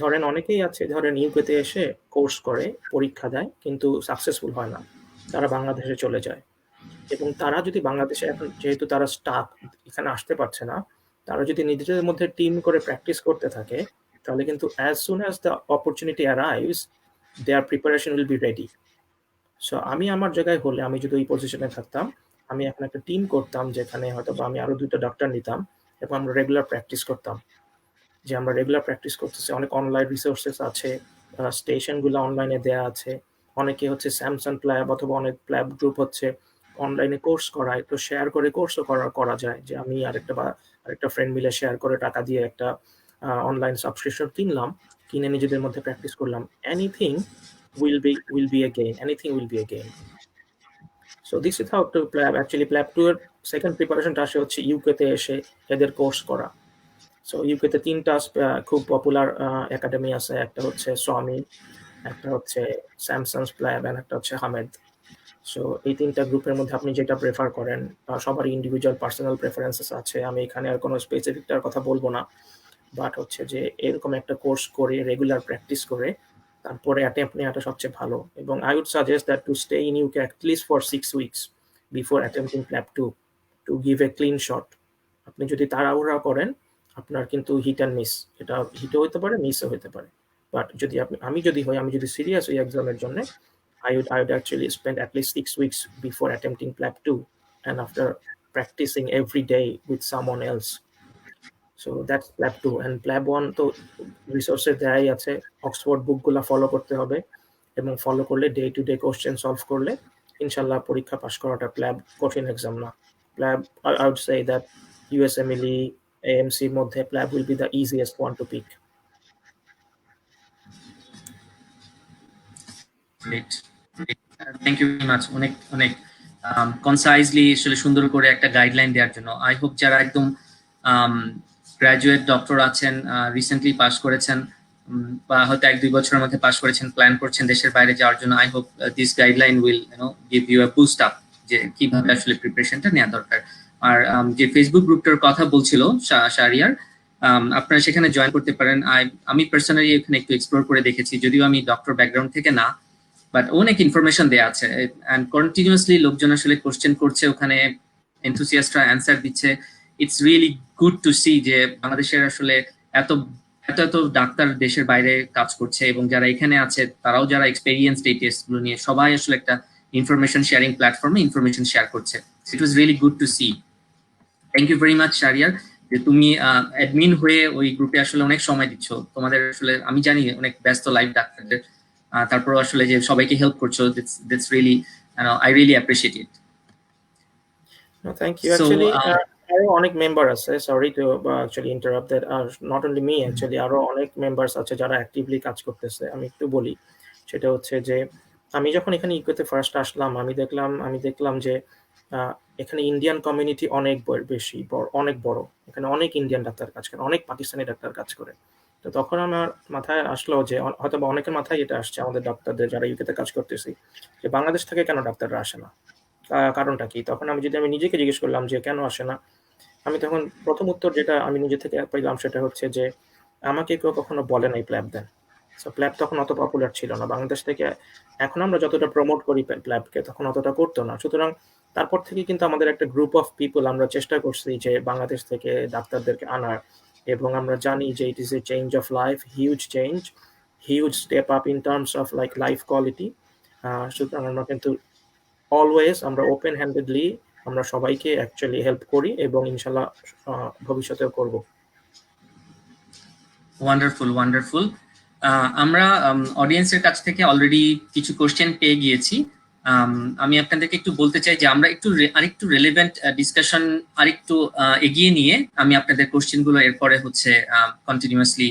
ধরেন অনেকেই আছে, ধরেন ইউকেতে এসে কোর্স করে, পরীক্ষা দেয়, কিন্তু সাকসেসফুল হয় না, তারা বাংলাদেশে চলে যায়। এবং তারা যদি বাংলাদেশে এখন যেহেতু তারা স্টাফ এখানে আসতে পারছে না, তারা যদি নিজেদের মধ্যে টিম করে প্র্যাকটিস করতে থাকে, তাহলে কিন্তু as soon as the opportunity arrives, there preparation will be ready. So আমি আমার জায়গায় হলে, আমি যদি ওই পজিশনে থাকতাম, আমি এখন একটা টিম করতাম যেখানে হয়তো বা আমি আরো 2টা ডক্টর নিতাম এবং আমরা রেগুলার প্র্যাকটিস করতাম। যে আমরা রেগুলার প্র্যাকটিস করতেছি, অনেক অনলাইন রিসোর্সেস আছে, স্টেশনগুলো অনলাইনে দেয়া আছে, অনেকে হচ্ছে স্যামসাং প্ল্যাব অথবা অনেক প্ল্যাব গ্রুপ হচ্ছে অনলাইনে কোর্স করায়, তো শেয়ার করে কোর্সও করা যায়, যে আমি আরেকটা ফ্রেন্ড মিলে শেয়ার করে টাকা দিয়ে একটা অনলাইন সাবস্ক্রিপশন কিনলাম, কিনে নিজেদের মধ্যে প্র্যাকটিস করলাম। Anything will be a gain. Anything will be a gain. So this is how to PLAB, actually PLAB 2 এর সেকেন্ড প্রিপারেশনটা আসে হচ্ছে ইউকেতে এসে এদের কোর্স করা। সো ইউকেতে 3টা খুব পপুলার একাডেমি আছে, একটা হচ্ছে স্বামী, একটা হচ্ছে স্যামসাংস প্ল্যাব, এন্ড একটা হচ্ছে হামেদ। সো এই 3টা গ্রুপের মধ্যে আপনি যেটা প্রেফার করেন, সবারই ইন্ডিভিজুয়াল পার্সোনাল প্রেফারেন্সেস আছে, আমি এখানে আর কোনো স্পেসিফিকটার কথা বলবো না। বাট হচ্ছে যে এরকম একটা কোর্স করে রেগুলার প্র্যাকটিস করে তারপরে অ্যাটেম্প্ট নেওয়াটা সবচেয়ে ভালো। এবং I would suggest that to stay in UK at least for 6 weeks before attempting PLAB 2 to give a clean shot. আপনি যদি তাড়াহুড়া করেন, আপনার কিন্তু হিট অ্যান্ড মিস, এটা হিটও হতে পারে, মিসও হতে পারে। বাট যদি আমি যদি সিরিয়াস হই এক্সামের জন্য, I would actually spend at least 6 weeks before attempting PLAB 2 and after practicing every day with someone else. So that's PLAB 2 and PLAB 1 তো রিসোর্সে দেয়াই আছে, অক্সফোর্ড বুকগুলা ফলো করতে হবে এবং ফলো করলে day to day question solve করলে ইনশাল্লাহ পরীক্ষা পাস করাটা প্ল্যাব কঠিন এক্সাম না। প্ল্যাব, I would say that USMLE, AMC এর মধ্যে PLAB will be the easiest one to pick. Great, thank you very much, অনেক অনেক কনসাইজলি আসলে সুন্দর করে একটা গাইডলাইন দেওয়ার জন্য। আই হোপ যারা একদম গ্রাজুয়েট ডক্টর আছেন, রিসেন্টলি পাস করেছেন বা হয়তো 1-2 বছরের মধ্যে পাস করেছেন, প্ল্যান করছেন দেশের বাইরে যাওয়ার জন্য, I hope this guideline will give you a boost up যে কিভাবে আসলে প্রিপারেশনটা নেওয়া দরকার। আর যে ফেসবুক গ্রুপটার কথা বলছিল শাহরিয়ার, আপনারা সেখানে জয়েন করতে পারেন। আমি পার্সোনালি এখানে একটু এক্সপ্লোর করে দেখেছি, যদিও আমি ডক্টর ব্যাকগ্রাউন্ড থেকে না, বাট অনেক ইনফরমেশন দেওয়া আছে এন্ড কন্টিনিউয়াসলি লোকজন আসলে কোশ্চেন করছে, ওখানে এনথুসিয়াস্টরা অ্যান্সার দিচ্ছে। It's really good to see যে বাংলাদেশের আসলে এত এত এত ডাক্তার দেশের বাইরে কাজ করছে এবং যারা এখানে আছে তারাও যারা এক্সপেরিয়েন্স এই টেস্টগুলো নিয়ে সবাই আসলে একটা ইনফরমেশন শেয়ারিং প্ল্যাটফর্মে ইনফরমেশন শেয়ার করছে। It was really good to see. Thank you very much Shahriar, যে তুমি অ্যাডমিন হয়ে ওই গ্রুপে আসলে অনেক সময় দিচ্ছ। তোমাদের আসলে আমি জানি অনেক ব্যস্ত লাইফ ডাক্তারদের, তারপর আসলে যে সবাইকে হেল্প করছো, that's really, I really appreciate it. No, thank you. Actually, আরো অনেক মেম্বার আছে, sorry to actually interrupt that, আর নট অনলি মি, অ্যাকচুয়ালি আরো অনেক মেম্বার্স আছে যারা অ্যাক্টিভলি কাজ করতেছে। আমি একটু বলি, সেটা হচ্ছে যে আমি যখন এখানে ইউকেতে ফার্স্ট আসলাম, আমি দেখলাম যে এখানে ইন্ডিয়ান কমিউনিটি অনেক বেশি অনেক বড়, এখানে অনেক ইন্ডিয়ান ডাক্তার কাজ করে, অনেক পাকিস্তানি ডাক্তার কাজ করে। তো তখন আমার মাথায় আসলো যে হয়তো বা অনেকের মাথায় এটা আসছে আমাদের ডাক্তারদের যারা ইউকেতে কাজ করতেছি, যে বাংলাদেশ থেকে কেন ডাক্তাররা আসে না, কারণটা কি? তখন আমি নিজেকে জিজ্ঞেস করলাম যে কেন আসে না, আমি তখন প্রথম উত্তর যেটা আমি নিজে থেকে পেলাম সেটা হচ্ছে যে আমাকে কেউ কখনো বলে নাই প্ল্যাব দেন। সো প্ল্যাব তখন অত পপুলার ছিল না বাংলাদেশ থেকে। এখন আমরা যতটা প্রমোট করি প্ল্যাবকে, তখন অতটা করতো না। সুতরাং তারপর থেকে কিন্তু আমাদের একটা গ্রুপ অফ পিপল আমরা চেষ্টা করছি যে বাংলাদেশ থেকে ডাক্তারদেরকে আনার, এবং আমরা জানি যে ইট is A change of life, huge change, huge step up in terms of like life quality. সুতরাং আমরা কিন্তু অলওয়েজ আমরা ওপেন হ্যান্ডেডলি আমরা সবাইকে অ্যাকচুয়ালি হেল্প করি, এবং ইনশাল্লাহ ভবিষ্যতেও করব। Wonderful wonderful. আমরা অডিয়েন্সের কাছ থেকে অলরেডি কিছু কোশ্চেন পেয়ে গিয়েছি। আমি আপনাদেরকে একটু বলতে চাই যে আমরা আরেকটু রেলেভেন্ট ডিসকাশন আরেকটু এগিয়ে নিয়ে আমি আপনাদের কোশ্চেনগুলো এরপরে হচ্ছে কন্টিনিউয়াসলি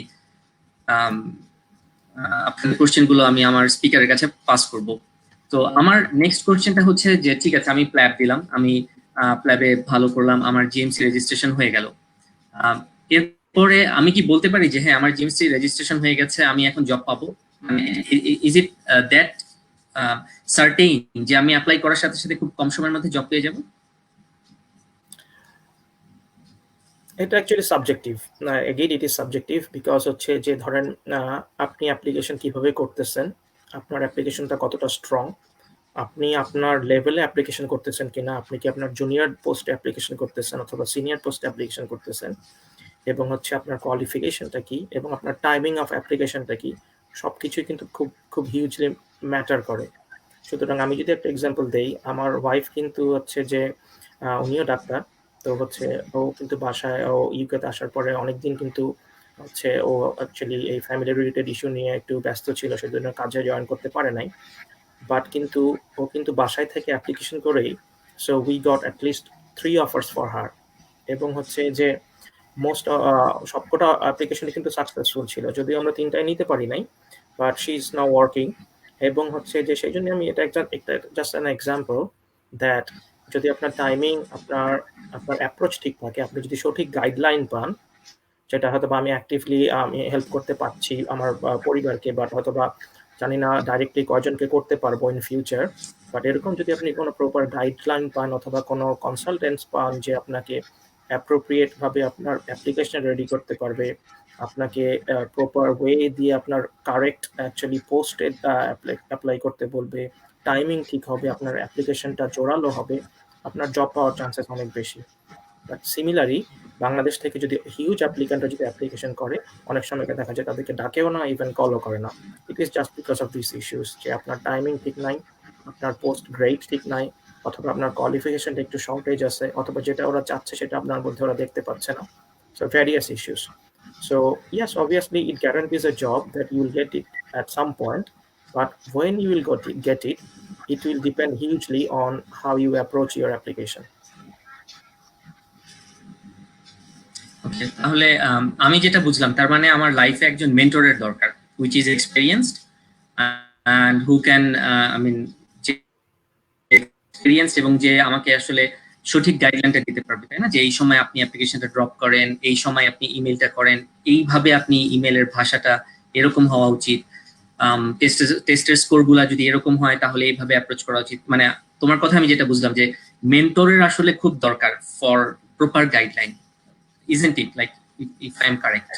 আপনাদের কোশ্চেনগুলো আমি আমার স্পিকারের কাছে পাস করব। তো আমার নেক্সট কোশ্চেনটা হচ্ছে যে ঠিক আছে, আমি প্ল্যাব দিলাম, আমি প্ল্যাবে ভালো করলাম, আমার জিএমসি রেজিস্ট্রেশন হয়ে গেল। এরপরে আমি কি বলতে পারি যে হ্যাঁ আমার জিএমসি রেজিস্ট্রেশন হয়ে গেছে, আমি এখন জব পাবো? ইজ ইট দ্যাট সার্টেইন যে আমি অ্যাপ্লাই করার সাথে সাথে খুব কম সময়ের মধ্যে জব পেয়ে যাব? এটা actually subjective. Again it is subjective, because হচ্ছে যে ধরেন আপনি অ্যাপ্লিকেশন কিভাবে করতেছেন, আপনার অ্যাপ্লিকেশনটা কতটা স্ট্রং, আপনি আপনার লেভেলে অ্যাপ্লিকেশন করতেছেন কিনা, আপনি কি আপনার জুনিয়র পোস্টে অ্যাপ্লিকেশন করতেছেন অথবা সিনিয়র পোস্টে অ্যাপ্লিকেশন করতেছেন, এবং হচ্ছে আপনার কোয়ালিফিকেশনটা কি, এবং আপনার টাইমিং অফ অ্যাপ্লিকেশনটা কি, সব কিছুই কিন্তু খুব খুব হিউজলি ম্যাটার করে। সুতরাং আমি যদি একটা এক্সাম্পল দেই, আমার ওয়াইফ কিন্তু হচ্ছে যে উনিও ডাক্তার। তো হচ্ছে ও কিন্তু বাসায় ও ইউকেতে আসার পরে অনেকদিন কিন্তু হচ্ছে ও অ্যাকচুয়ালি এই ফ্যামিলি রিলেটেড ইস্যু নিয়ে একটু ব্যস্ত ছিল, সেজন্য কাজে জয়েন করতে পারে নাই। বাট কিন্তু ও কিন্তু বাসায় থেকে অ্যাপ্লিকেশন করেই, so we got at least 3 offers for her, এবং হচ্ছে যে মোস্ট সবকটা অ্যাপ্লিকেশনই কিন্তু সাকসেসফুল ছিল, যদিও আমরা 3টায় নিতে পারি নাই, but she is now working. এবং হচ্ছে যে সেই জন্য আমি এটা একটা জাস্ট অ্যান এক্সাম্পল দ্যাট যদি আপনার টাইমিং, আপনার অ্যাপ্রোচ ঠিক থাকে, আপনি যদি সঠিক গাইডলাইন পান, যেটা হয়তো বা আমি অ্যাক্টিভলি আমি হেল্প করতে পারছি আমার পরিবারকে, বাট হয়তো বা জানি না ডাইরেক্টলি কয়জনকে করতে পারবো ইন ফিউচার, বাট এরকম যদি আপনি কোনো প্রপার গাইডলাইন পান অথবা কোনো কনসালটেন্টস পান যে আপনাকে অ্যাপ্রোপ্রিয়েট ভাবে আপনার অ্যাপ্লিকেশন রেডি করতে পারবে, আপনাকে প্রপার ওয়ে দিয়ে আপনার কারেক্ট অ্যাকচুয়ালি পোস্টে অ্যাপ্লাই করতে বলবে, টাইমিং ঠিক হবে, আপনার অ্যাপ্লিকেশনটা জোরালো হবে, আপনার জব পাওয়ার চান্সেস অনেক বেশি। বাট সিমিলারলি বাংলাদেশ থেকে যদি হিউজ অ্যাপ্লিক্যান্টরা যদি অ্যাপ্লিকেশন করে, অনেক সময় দেখা যায় তাদেরকে ডাকেও না, ইভেন কলও করে না। It is just because of this issues, যে আপনার টাইমিং ঠিক নাই, আপনার পোস্ট গ্রেড ঠিক নাই, অথবা আপনার কোয়ালিফিকেশনটা একটু শর্টেজ আছে, অথবা যেটা ওরা চাচ্ছে সেটা আপনার মধ্যে ওরা দেখতে পাচ্ছে না। So various issues. So yes, obviously it guarantees a job that you will get it at some point, but when you will get it, it will depend hugely on how you approach your application. ওকে, তাহলে আমি যেটা বুঝলাম তার মানে আমার লাইফে একজন মেন্টরের দরকার, which is experienced and who can I mean experienced, এবং যে আমাকে আসলে সঠিক গাইডলাইনটা দিতে পারবে, তাই না? যে এই সময় আপনি অ্যাপ্লিকেশনটা ড্রপ করেন, এই সময় আপনি ইমেলটা করেন, এইভাবে আপনি ইমেলের ভাষাটা এরকম হওয়া উচিত, টেস্টের স্কোরগুলা যদি এরকম হয় তাহলে এইভাবে অ্যাপ্রোচ করা উচিত। মানে তোমার কথা আমি যেটা বুঝলাম যে মেন্টরের আসলে খুব দরকার for proper guideline, isn't it? Like, if I am correct.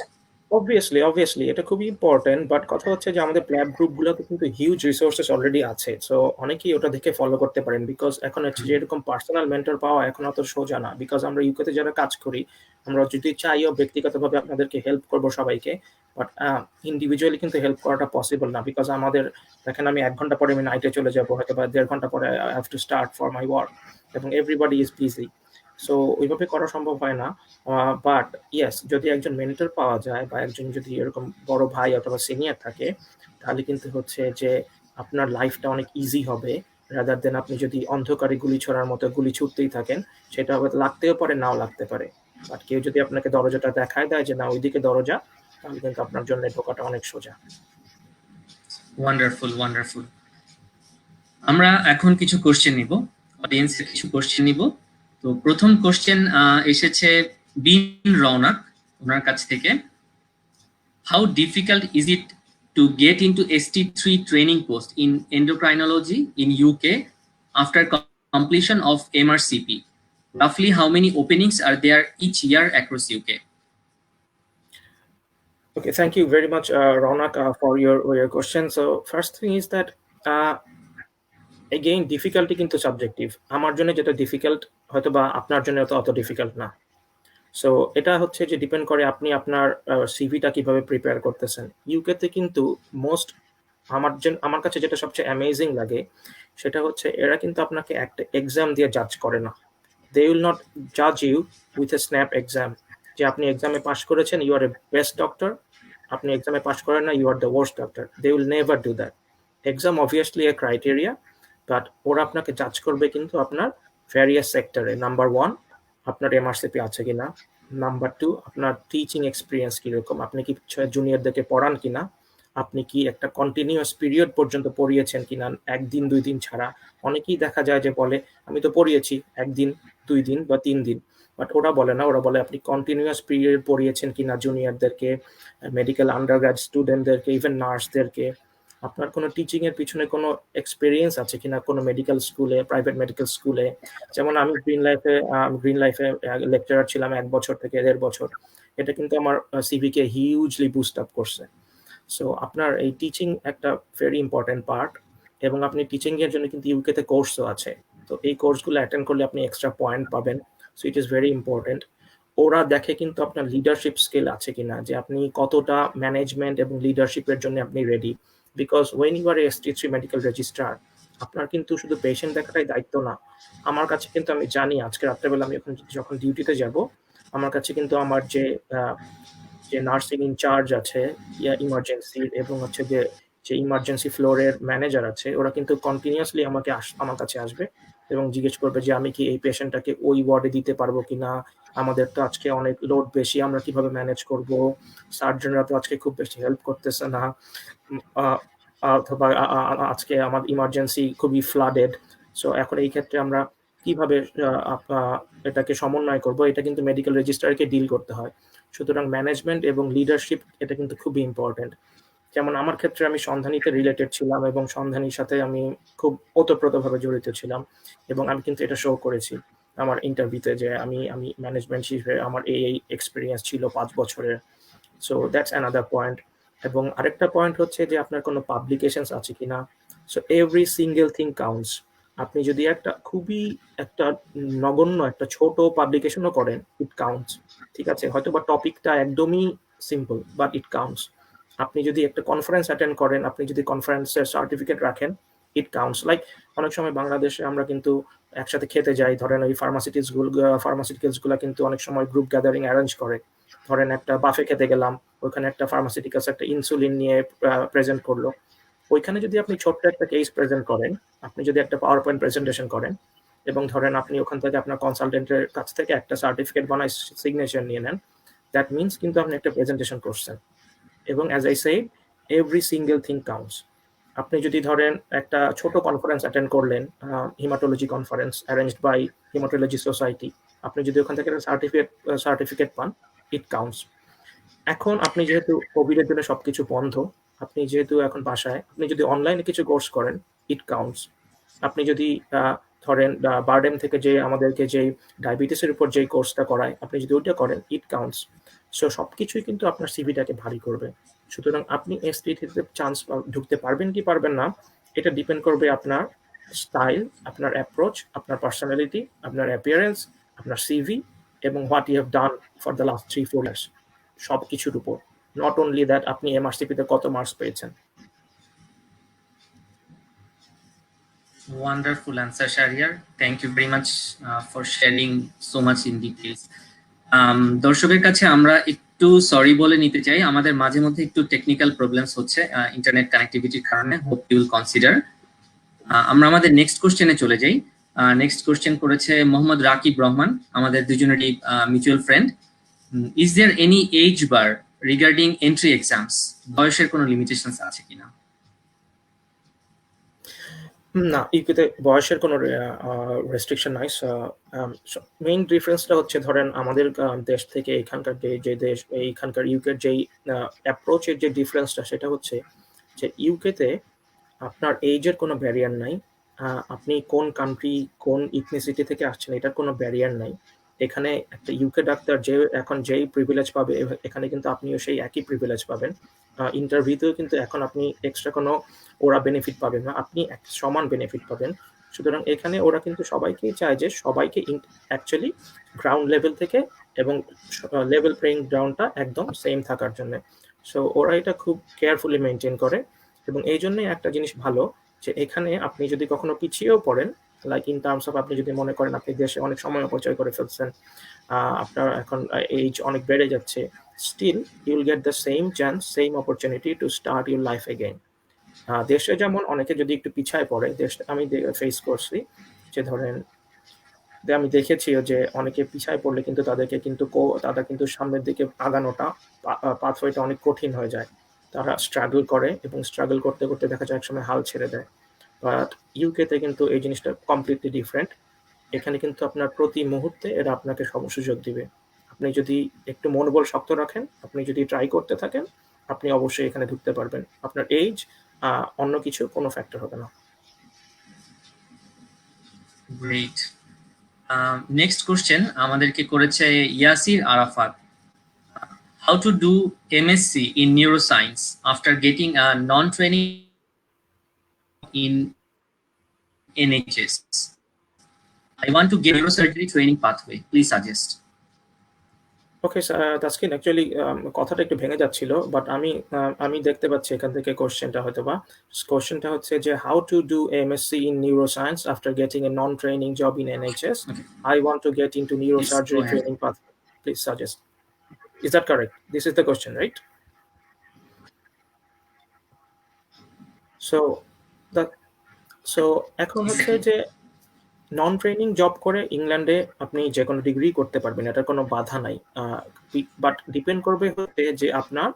Obviously এটা খুবই ইম্পর্টেন্ট, বাট কথা হচ্ছে যে আমাদের প্ল্যাব গ্রুপগুলোতে কিন্তু হিউজ রিসোর্সেস অলরেডি আছে, সো অনেকেই ওটা দেখে ফলো করতে পারেন। বিকজ এখন হচ্ছে যে এরকম পার্সোনাল মেন্টর পাওয়া এখন অত সোজা না, বিকজ আমরা ইউকেতে যারা কাজ করি, আমরা যদি চাইও ব্যক্তিগতভাবে আপনাদেরকে হেল্প করবো সবাইকে, বাট ইন্ডিভিজুয়ালি কিন্তু হেল্প করাটা পসিবল না, বিকজ আমাদের দেখেন আমি 1 ঘন্টা পরে আমি নাইটে চলে যাবো, হয়তো বা 1.5 ঘন্টা পরে I have to start for my work, এবং এভরিবডি ইজ বিজি, সো ওইভাবে করা সম্ভব হয় না। বাট ইয়েস, যদি একজন মেন্টর পাওয়া যায় বা একজন যদি এরকম বড় ভাই অথবা সিনিয়র থাকে, তাহলে কিন্তু হচ্ছে যে আপনার লাইফটা অনেক ইজি হবে, রাদার দেন আপনি যদি অন্ধকারে গুলি ছোড়ার মতো গুলি ছুটতেই থাকেন, সেটা হয়তো লাগতেও পারে, নাও লাগতে পারে, বাট কেউ যদি আপনাকে দরজাটা দেখায় দেয় যে না ওইদিকে দরজা, তাহলে কিন্তু আপনার জন্য ঢোকাটা অনেক সোজা। Wonderful wonderful. আমরা এখন কিছু কোশ্চেন নিব, অডিয়েন্সের কিছু কোশ্চেন নিব, তো প্রথম কোশ্চেন এসেছে বিন রওনাক ওনার কাছ থেকে। How difficult is it to get into ST3 training post in endocrinology in UK after completion of MRCP? Roughly how many openings are there each year across UK? Okay, thank you very much, Ronak, for your question. So first thing is that again difficulty কিন্তু subjective. আমার জন্য যেটা difficult হয়তো বা আপনার জন্য অত difficult না। সো এটা হচ্ছে যে ডিপেন্ড করে আপনি আপনার সিভিটা কিভাবে প্রিপেয়ার করতেছেন। ইউকেতে কিন্তু মোস্ট আমার কাছে যেটা সবচেয়ে অ্যামেজিং লাগে সেটা হচ্ছে এরা কিন্তু আপনাকে একটা এক্সাম দিয়ে জাজ করে না। দে উইল নট জাজ you with a snap exam যে আপনি এক্সামে পাস করেছেন you are a best doctor, আপনি এক্সামে পাস করেন না you are the worst doctor. They will never do that. Exam obviously a criteria, but ওরা আপনাকে জাজ করবে কিন্তু আপনার ভ্যারিয়াস সেক্টরে। নাম্বার 1 আপনার এমআরসিপি আছে কিনা, নাম্বার 2 আপনার টিচিং এক্সপিরিয়েন্স কিরকম, আপনি কি জুনিয়রদেরকে পড়ান কিনা, আপনি কি একটা কন্টিনিউয়াস পিরিয়ড পর্যন্ত পড়িয়েছেন কিনা, একদিন 2 দিন ছাড়া। অনেকেই দেখা যায় যে বলে আমি তো পড়িয়েছি একদিন 2 দিন বা 3 দিন, বাট ওরা বলে না, ওরা বলে আপনি কন্টিনিউয়াস পিরিয়ড পড়িয়েছেন কিনা জুনিয়রদেরকে, মেডিকেল আন্ডারগ্রাড স্টুডেন্টদেরকে, ইভেন নার্সদেরকে, আপনার কোনো টিচিং এর পিছনে কোনো এক্সপেরিয়েন্স আছে কিনা কোনো মেডিকেল স্কুলে, প্রাইভেট মেডিকেল স্কুলে। যেমন আমি গ্রিন লাইফে লেকচারার ছিলাম 1 বছর থেকে 1.5 বছর। এটা কিন্তু আমার সিভিকে হিউজলি বুস্ট আপ করছে। সো আপনার এই টিচিং একটা ভেরি ইম্পর্টেন্ট পার্ট, এবং আপনি টিচিং এর জন্য কিন্তু ইউকেতে কোর্সও আছে। তো এই কোর্সগুলো অ্যাটেন্ড করলে আপনি এক্সট্রা পয়েন্ট পাবেন। So it is very important. ওরা দেখে কিন্তু আপনার লিডারশিপ স্কিল আছে কিনা, যে আপনি কতটা ম্যানেজমেন্ট এবং লিডারশিপের জন্য আপনি ready. Because when you are ST3 medical registrar, আপনার কিন্তু শুধু পেশেন্ট দেখাটাই দায়িত্ব না। আমার কাছে কিন্তু আমি জানি আজকে রাত্রেবেলা আমি যখন ডিউটিতে যাব, আমার কাছে কিন্তু আমার যে নার্সিং ইনচার্জ আছে ইমার্জেন্সির, এবং হচ্ছে যে ইমার্জেন্সি ফ্লোরের ম্যানেজার আছে, ওরা কিন্তু কন্টিনিউয়াসলি আমার কাছে আসবে এবং জিজ্ঞেস করবে যে আমি কি এই পেশেন্টটাকে ওই ওয়ার্ডে দিতে পারবো কিনা, আমাদের তো আজকে অনেক লোড বেশি, আমরা কিভাবে ম্যানেজ করব, সার্জনরা তো আজকে খুব বেশি হেল্প করতেছে না, অথবা আজকে আমার ইমার্জেন্সি খুবই ফ্লাডেড। সো এখন এই ক্ষেত্রে আমরা কিভাবে এটাকে সমন্বয় করব, এটা কিন্তু মেডিকেল রেজিস্ট্রারকে ডিল করতে হয়। সুতরাং ম্যানেজমেন্ট এবং লিডারশিপ এটা কিন্তু খুবই ইম্পর্টেন্ট। যেমন আমার ক্ষেত্রে আমি সন্ধানীতে রিলেটেড ছিলাম এবং সন্ধানীর সাথে আমি খুব ওতপ্রোতভাবে জড়িত ছিলাম, এবং আমি কিন্তু এটা শো করেছি আমার ইন্টারভিউতে যে আমি ম্যানেজমেন্ট হিসেবে আমার এই এক্সপিরিয়েন্স ছিল 5 বছরের। So that's another point. এবং আরেকটা পয়েন্ট হচ্ছে যে আপনার কোনো পাবলিকেশনস আছে কিনা। So every single thing counts. আপনি যদি একটা নগণ্য একটা ছোট পাবলিকেশনও করেন, ইট কাউন্টস। ঠিক আছে, হয়তো বা টপিকটা একদমই সিম্পল, বাট ইট কাউন্টস। আপনি যদি একটা কনফারেন্স অ্যাটেন্ড করেন, আপনি যদি কনফারেন্সের সার্টিফিকেট রাখেন, ইট কাউন্টস। লাইক অনেক সময় বাংলাদেশে আমরা কিন্তু একসাথে খেতে যাই, ধরেন ওই ফার্মাসিউটিক্যালসগুলো কিন্তু অনেক সময় গ্রুপ গ্যাদারিং অ্যারেঞ্জ করে। ধরেন একটা বাফে খেতে গেলাম, ওইখানে একটা ফার্মাসিউটিক্যালস একটা ইনসুলিন নিয়ে প্রেজেন্ট করলো। ওইখানে যদি আপনি ছোট্ট একটা কেস প্রেজেন্ট করেন, আপনি যদি একটা পাওয়ার পয়েন্ট প্রেজেন্টেশন করেন, এবং ধরেন আপনি ওখান থেকে আপনার কনসালটেন্টের কাছ থেকে একটা সার্টিফিকেট বানায় সিগনেচার নিয়ে নেন, দ্যাট মিনস কিন্তু আপনি একটা প্রেজেন্টেশন করছেন। এবং as I say, every single thing counts. আপনি যদি ধরেন একটা ছোট কনফারেন্স অ্যাটেন্ড করলেন, haematology conference arranged by haematology society, আপনি যদি ওখান থেকে সার্টিফিকেট পান, ইট কাউন্টস। এখন আপনি যেহেতু কোভিডের জন্য সবকিছু বন্ধ, আপনি যেহেতু এখন বাসায়, আপনি যদি অনলাইনে কিছু কোর্স করেন, ইট কাউন্টস। আপনি যদি ধরেন বারডেম থেকে যে আমাদেরকে যে ডায়াবেটিসের উপর যে কোর্সটা করায়, আপনি যদি ওইটা করেন, ইট কাউন্টস। সো সবকিছুই কিন্তু আপনার সিভিটাকে ভারী করবে। সুতরাং আপনি ST3-তে চান্স ঢুকতে পারবেন কি পারবেন না, এটা ডিপেন্ড করবে আপনার স্টাইল, আপনার অ্যাপ্রোচ, আপনার পার্সোনালিটি, আপনার অ্যাপিয়ারেন্স, আপনার সিভি, এবং what you have done for the last 3-4 years. সব কিছুর উপর, নট অনলি দ্যাট আপনি MRCP-তে কত মার্কস পেয়েছেন। Wonderful answer, Shahriar. Thank you very much for sharing so much in details. দর্শকের কাছে আমরা একটু সরি বলে নিতে চাই, আমাদের মাঝে মধ্যে একটু টেকনিক্যাল প্রবলেমস হচ্ছে ইন্টারনেট কানেক্টিভিটির কারণে। Hope you will consider. আমরা আমাদের নেক্সট কোশ্চেনে চলে যাই। নেক্সট কোশ্চেন করেছে মোহাম্মদ রাকিব রহমান, আমাদের দুজনেরই mutual friend. Is there any age bar regarding entry exams? বয়সের কোনো লিমিটেশনস আছে কিনা? না, ইউকেতে বয়সের কোনো রেস্ট্রিকশন নাই। মেইন ডিফারেন্সটা হচ্ছে ধরেন আমাদের দেশ থেকে এখানকার যে দেশ এইখানকার ইউকের যেই অ্যাপ্রোচের যে ডিফারেন্সটা সেটা হচ্ছে যে ইউকেতে আপনার এইজের কোনো ব্যারিয়ার নাই। আপনি কোন কান্ট্রি, কোন ইথনিসিটি থেকে আসছেন এটার কোনো ব্যারিয়ার নাই। এখানে একটা ইউকে ডাক্তার যে এখন যেই প্রিভিলেজ পাবে এখানে কিন্তু আপনিও সেই একই প্রিভিলেজ পাবেন। ইন্টারভিউতেও কিন্তু এখন আপনি এক্সট্রা কোনো ওরা বেনিফিট পাবেন না। আপনি সমান বেনিফিট পাবেন। সুতরাং এখানে ওরা কিন্তু সবাইকেই চায় যে সবাইকে অ্যাকচুয়ালি গ্রাউন্ড লেভেল থেকে এবং লেভেল প্লেইং গ্রাউন্ডটা একদম সেম থাকার জন্যে। সো ওরা এটা খুব কেয়ারফুলি মেইনটেইন করে এবং এইজন্যই একটা জিনিস ভালো যে এখানে আপনি যদি কখনো পিছিয়েও পড়েন, লাইক ইন টার্মস অফ আপনি যদি মনে করেন আপনি দেশে অনেক সময় অপচয় করে ফেলছেন, আপনার এখন এইজ অনেক বেড়ে যাচ্ছে, still you will get the same chance, same opportunity to start your life again. দেশে যেমন অনেকে যদি একটু পিছায় পড়ে, দেশটা আমি ফেস করছি যে ধরেন আমি দেখেছিও যে অনেকে পিছায় পড়লে কিন্তু তাদেরকে কিন্তু তারা কিন্তু সামনের দিকে আগানোটা পাথওয়েটা অনেক কঠিন হয়ে যায়। তারা স্ট্রাগল করে এবং স্ট্রাগল করতে, করতে দেখা যায় একসময় হাল ছেড়ে দেয়। বাট ইউকেতে কিন্তু এই জিনিসটা কমপ্লিটলি ডিফারেন্ট। এখানে কিন্তু আপনার প্রতি মুহূর্তে এরা আপনাকে সুযোগ দিবে। আপনি যদি একটু মনোবল শক্ত রাখেন, আপনি যদি ট্রাই করতে থাকেন, আপনি অবশ্যই এখানে ঢুকতে পারবেন। আপনার এইজ অন্য কিছু কোনো ফ্যাক্টর হবে না। গ্রেট। নেক্সট কোশ্চেন আমাদেরকে করেছে Yasir Arafat. How to do MSc in neuroscience after getting a non-training in NHS? I want to get neurosurgery training pathway. Please suggest. Okay Taskin, actually কথাটা একটু ভেঙে যাচ্ছিল, বাট আমি দেখতে পাচ্ছি এখান থেকে কোশ্চেনটা হয়তোবা। কোশ্চেনটা হচ্ছে যে how to do MSc in neuroscience after getting a non training job in NHS. Okay. I want to get into Yes, go neurosurgery ahead. training pathway. Please suggest. Is that correct? This is the question, right? So that so এখন হচ্ছে Exactly. যে নন training job করে ইংল্যান্ডে আপনি যে কোনো degree করতে পারবেন, এটার কোনো বাধা নাই। বাট ডিপেন্ড করবে হচ্ছে যে আপনার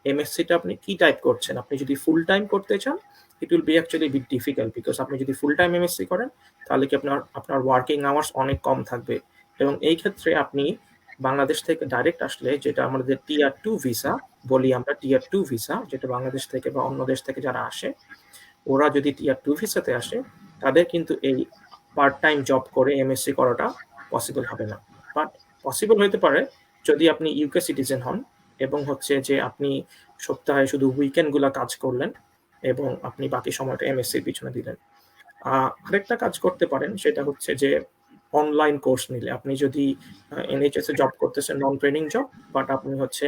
এমএসসিটা আপনি কি টাইপ করছেন। আপনি যদি ফুল টাইম করতে চান, it will be actually bit difficult, because আপনি যদি ফুল টাইম এমএসসি করেন তাহলে কি আপনার ওয়ার্কিং আওয়ার্স অনেক কম থাকবে এবং এই ক্ষেত্রে আপনি বাংলাদেশ থেকে ডাইরেক্ট আসলে, যেটা আমাদের টিয়ার 2 ভিসা বলি আমরা, টিয়ার 2 ভিসা যেটা বাংলাদেশ থেকে বা অন্য দেশ থেকে যারা আসে, ওরা যদি টিয়ার 2 ভিসাতে আসে তাদের কিন্তু এই পার্ট টাইম জব করে এমএসসি করাটা পসিবল হবে না। বাট পসিবল হতে পারে যদি আপনি ইউকে সিটিজেন হন এবং হচ্ছে যে আপনি সপ্তাহে শুধু উইকেন্ডগুলো কাজ করলেন এবং আপনি বাকি সময়টা এমএসসির পিছনে দিলেন। আরেকটা কাজ করতে পারেন, সেটা হচ্ছে যে অনলাইন কোর্স নিলে আপনি যদি এনএইচএস এ জব করতেছেন, নন ট্রেনিং জব, বাট আপনি হচ্ছে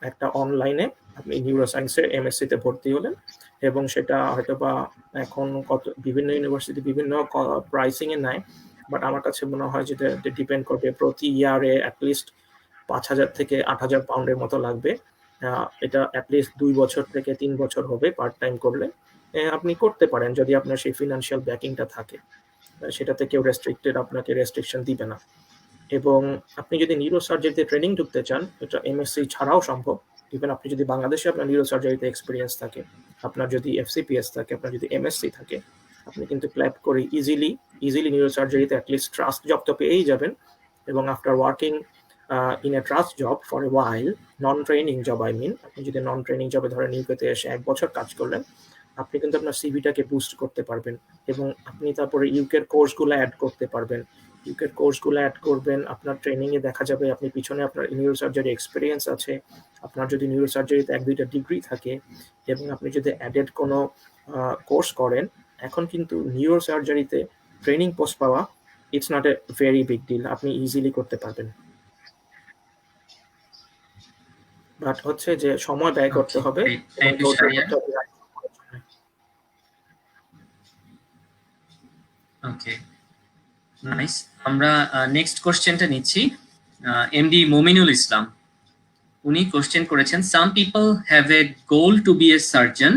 একটা অনলাইনে আপনি নিউরোসায়েন্সে এমএসসি তে ভর্তি হলেন এবং সেটা হয়তোবা এখন বিভিন্ন ইউনিভার্সিটি বিভিন্ন প্রাইসিং এ নেয়, বাট আমার কাছে মনে হয় যেটা ডিপেন্ড করবে প্রতি ইয়ারে অ্যাটলিস্ট 5,000 থেকে 8,000 পাউন্ডের মতো লাগবে। এটা অ্যাটলিস্ট 2 বছর থেকে 3 বছর হবে পার্ট টাইম করলে। আপনি করতে পারেন যদি আপনার সেই ফিনান্সিয়াল ব্যাকিংটা থাকে। সেটাতে কেউ আপনাকে রেস্ট্রিকশন দিবে না। এবং আপনি যদি নিউরোসার্জারিতে ট্রেনিং ঢুকতে চান, এটা এমএসসি ছাড়াও সম্ভব। ইভেন আপনি যদি বাংলাদেশে আপনার নিউরোসার্জারিতে এক্সপেরিয়েন্স থাকে, আপনার যদি এফসিপিএস থাকে, আপনার যদি এমএসসি থাকে, আপনি কিন্তু ক্ল্যাপ করে ইজিলি নিউরোসার্জারিতে অ্যাটলিস্ট ট্রাস্ট জব তো পেয়েই যাবেন এবং after working in a trust job for a while, non training job I mean, আপনি যদি নন ট্রেনিং জবে ধরেন ইউকেতে এসে 1 বছর কাজ করলেন, আপনি কিন্তু আপনার সিভিটাকে বুস্ট করতে পারবেন এবং আপনি তারপরে ইউকের কোর্সগুলো অ্যাড করতে পারবেন। ইউকের কোর্সগুলো অ্যাড করবেন, আপনার ট্রেনিংয়ে দেখা যাবে আপনি পিছনে আপনার নিউরোসার্জারি এক্সপিরিয়েন্স আছে, আপনার যদি নিউরোসার্জারিতে 1-2টা ডিগ্রি থাকে এবং আপনি যদি অ্যাডেড কোনো কোর্স করেন, এখন কিন্তু নিউরোসার্জারিতে ট্রেনিং পোস্ট পাওয়া it's not a very big deal, আপনি ইজিলি করতে পারবেন। বাট হচ্ছে যে সময় ব্যয় করতে Okay, হবে great. এবং Thank you, ধৈর্য Shahriar. ধরতে হবে। ওকে, নাইস। আমরা নেক্সট কোশ্চেনটা নিচ্ছি এমডি মমিনুল ইসলাম। উনি কোশ্চেন করেছেন, some people have a goal to be a surgeon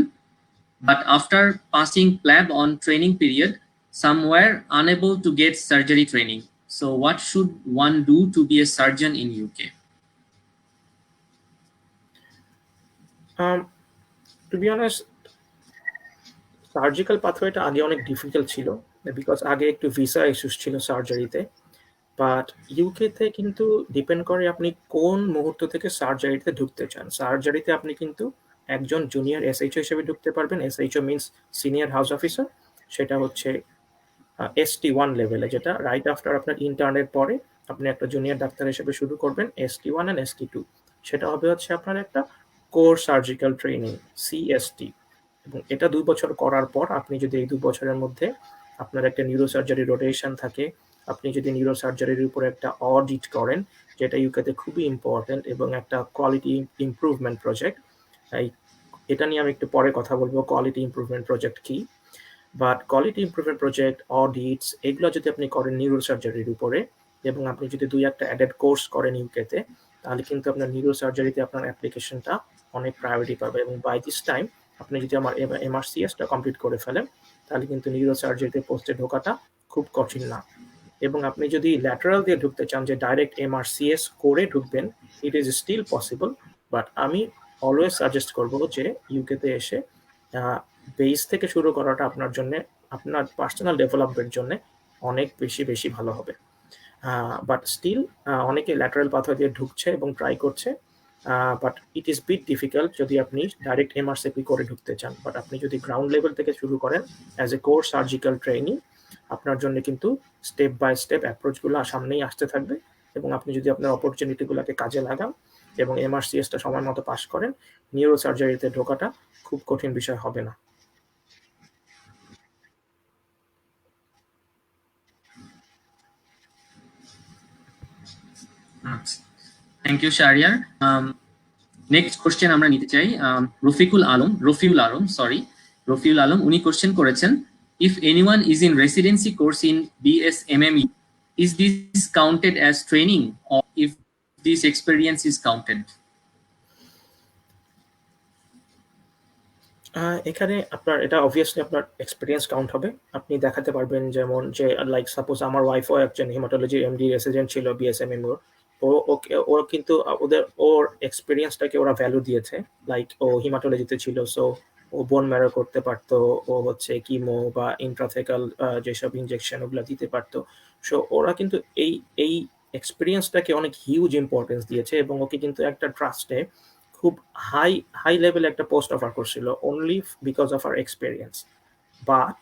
but after passing PLAB on training period some were unable to get surgery training. So what should one do to be a surgeon in UK? To be honest, surgical পাথওয়েটা আগে অনেক difficult ছিল, because আগে একটু visa issues ছিল সার্জারিতে। But ইউকেতে কিন্তু depend করে আপনি কোন মুহূর্ত থেকে সার্জারিতে ঢুকতে চান। সার্জারিতে আপনি কিন্তু একজন জুনিয়র এসএইচও হিসেবে ঢুকতে পারবেন। SHO means senior house officer. সেটা হচ্ছে ST1 লেভেলে, যেটা রাইট আফটার আপনার ইন্টার্নের পরে আপনি একটা জুনিয়র ডাক্তার হিসেবে শুরু করবেন ST1 অ্যান্ড ST2। সেটা হবে হচ্ছে আপনার একটা কোর সার্জিক্যাল ট্রেনিং, CST। এবং এটা 2 বছর করার পর আপনি যদি এই 2 বছরের মধ্যে আপনার একটা নিউরোসার্জারি রোটেশন থাকে, আপনি যদি নিউরোসার্জারির উপরে একটা অডিট করেন, যেটা ইউকেতে খুবই ইম্পর্টেন্ট এবং একটা কোয়ালিটি ইমপ্রুভমেন্ট প্রজেক্ট। এটা নিয়ে আমি একটু পরে কথা বলবো কোয়ালিটি ইমপ্রুভমেন্ট প্রজেক্ট কি। But quality improvement project, audits, এগুলো যদি আপনি করেন নিউরোসার্জারির উপরে, এবং আপনি যদি 2-1টা অ্যাডেড কোর্স করেন ইউকেতে, তাহলে কিন্তু আপনার নিউরোসার্জারিতে আপনার অ্যাপ্লিকেশনটা অনেক প্রায়োরিটি পাবে। এবং বাই দিস টাইম আপনি যদি আমার MRCS-টা কমপ্লিট করে ফেলেন, তাহলে কিন্তু নিউরোসার্জারিতে পোস্টে ঢোকাটা খুব কঠিন না। এবং আপনি যদি ল্যাটারাল দিয়ে ঢুকতে চান, যে ডাইরেক্ট MRCS করে ঢুকবেন, it is still possible. But আমি অলওয়েজ সাজেস্ট করবো যে ইউকেতে এসে বেস থেকে শুরু করাটা আপনার জন্য, আপনার পার্সোনাল ডেভেলপমেন্টের জন্য অনেক বেশি ভালো হবে। বাট স্টিল অনেকে ল্যাটারাল পাথওয়ে দিয়ে ঢুকছে এবং ট্রাই করছে। But it is bit difficult যদি আপনি ডাইরেক্ট MRCP করে ঢুকতে চান। বাট আপনি যদি গ্রাউন্ড লেভেল থেকে শুরু করেন as a core surgical training, আপনার জন্য কিন্তু স্টেপ বাই স্টেপ অ্যাপ্রোচগুলো সামনেই আসতে থাকবে। এবং আপনি যদি আপনার অপরচুনিটিগুলোকে কাজে লাগান এবং MRCS-টা সময় মতো পাস করেন, নিউরোসার্জারিতে ঢোকাটা খুব কঠিন বিষয় হবে না। Thank you Shahriar. Next question আমরা নিতে চাই রফিউল আলম উনি কোশ্চেন করেছেন, if anyone is in residency course in BSMME, is this counted as training or if this experience is counted? এখানে আপনার এটা অবভিয়াসলি আপনার এক্সপিরিয়েন্স কাউন্ট হবে। আপনি দেখাতে পারবেন, যেমন যে লাইক সাপোজ আমার ওয়াইফও একজন হিমাটোলজি MD রেসিডেন্ট ছিল BSMME। ও কিন্তু ওর এক্সপিরিয়েন্সটাকে ওরা ভ্যালু দিয়েছে। লাইক ও হিমাটোলজিতে ছিল, সো ও বোন ম্যারো করতে পারতো, ও হচ্ছে কিমো বা ইন্ট্রাথেকাল যেসব ইনজেকশন ওগুলো দিতে পারতো। সো ওরা কিন্তু এই এক্সপিরিয়েন্সটাকে অনেক হিউজ ইম্পর্টেন্স দিয়েছে এবং ওকে কিন্তু একটা ট্রাস্টে খুব হাই লেভেল একটা পোস্ট অফার করছিল, only because of her experience. But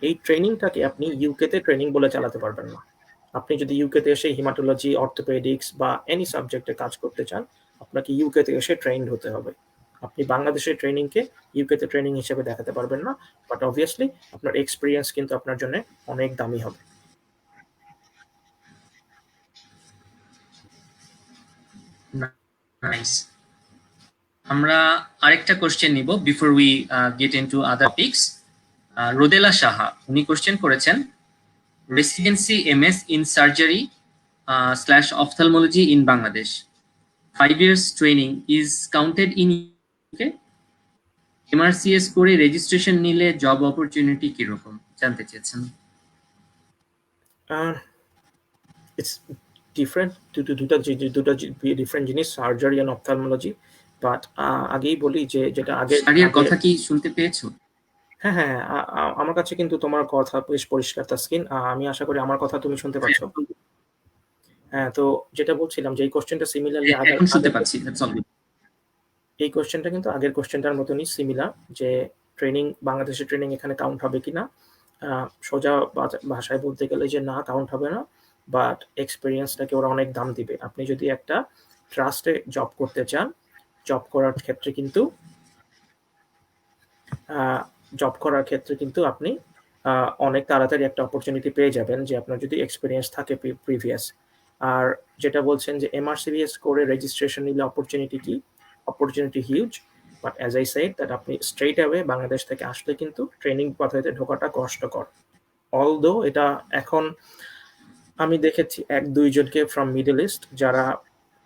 এই ট্রেনিংটাকে আপনি ইউকেতে ট্রেনিং বলে চালাতে পারবেন না। আপনি যদি ইউকেতে এসে হিমাটোলজি, অর্থোপেডিক্স বা এনি সাবজেক্টে কাজ করতে চান, আপনাকে ইউকেতে এসে ট্রেন্ড হতে হবে। আপনি বাংলাদেশের ট্রেনিংকে ইউকেতে ট্রেনিং হিসেবে দেখাতে পারবেন না। বাট অবভিয়াসলি আপনার এক্সপিরিয়েন্স কিন্তু আপনার জন্য অনেক দামি হবে। নাইস। আমরা আরেকটা কোশ্চেন নিব before we get into other topics. Rodela Saha উনি কোশ্চেন করেছেন, residency MS in surgery / ophthalmology in Bangladesh, 5 years training is counted in UK? MRCS করে রেজিস্ট্রেশন নিলে জব অপরচুনিটি কি রকম জানতে চেয়েছেন। ইটস ডিফারেন্ট, দুটো ডিফারেন্ট জিনিস, সার্জারি এন্ড অপথ্যালমোলজি। বাট আগেই বলি যে যেটা আগে শাহরিয়ার কথা কি শুনতে পেয়েছো? হ্যাঁ, আমার কাছে কিন্তু তোমার কথা বেশ পরিষ্কার তাসকিন। আমি আশা করি আমার কথা তুমি শুনতে পাচ্ছ। হ্যাঁ, তো যেটা বলছিলাম যে এই কোশ্চেনটা সিমিলারলি এখন শুনতে পাচ্ছি। এই কোশ্চেনটা কিন্তু আগের কোশ্চেনটার মতনই সিমিলার, যে ট্রেনিং, বাংলাদেশের ট্রেনিং এখানে কাউন্ট হবে কিনা। সোজা ভাষায় বলতে গেলে যে না, কাউন্ট হবে না। বাট এক্সপিরিয়েন্সটাকে ওরা অনেক দাম দিবে। আপনি যদি একটা ট্রাস্টে জব করতে চান, জব করার ক্ষেত্রে কিন্তু আপনি অনেক তাড়াতাড়ি একটা অপরচুনিটি পেয়ে যাবেন, যে আপনার যদি এক্সপিরিয়েন্স থাকে প্রিভিয়াস। আর যেটা বলছেন যে MRCS করে রেজিস্ট্রেশন নিলে opportunity huge. But as I said that আপনি স্ট্রেইট অ্যাওয়ে বাংলাদেশ থেকে আসলে কিন্তু ট্রেনিং পাথওয়েতে ঢোকাটা কষ্টকর। অলদো এটা এখন আমি দেখেছি 1-2 জনকে ফ্রম মিডল ইস্ট যারা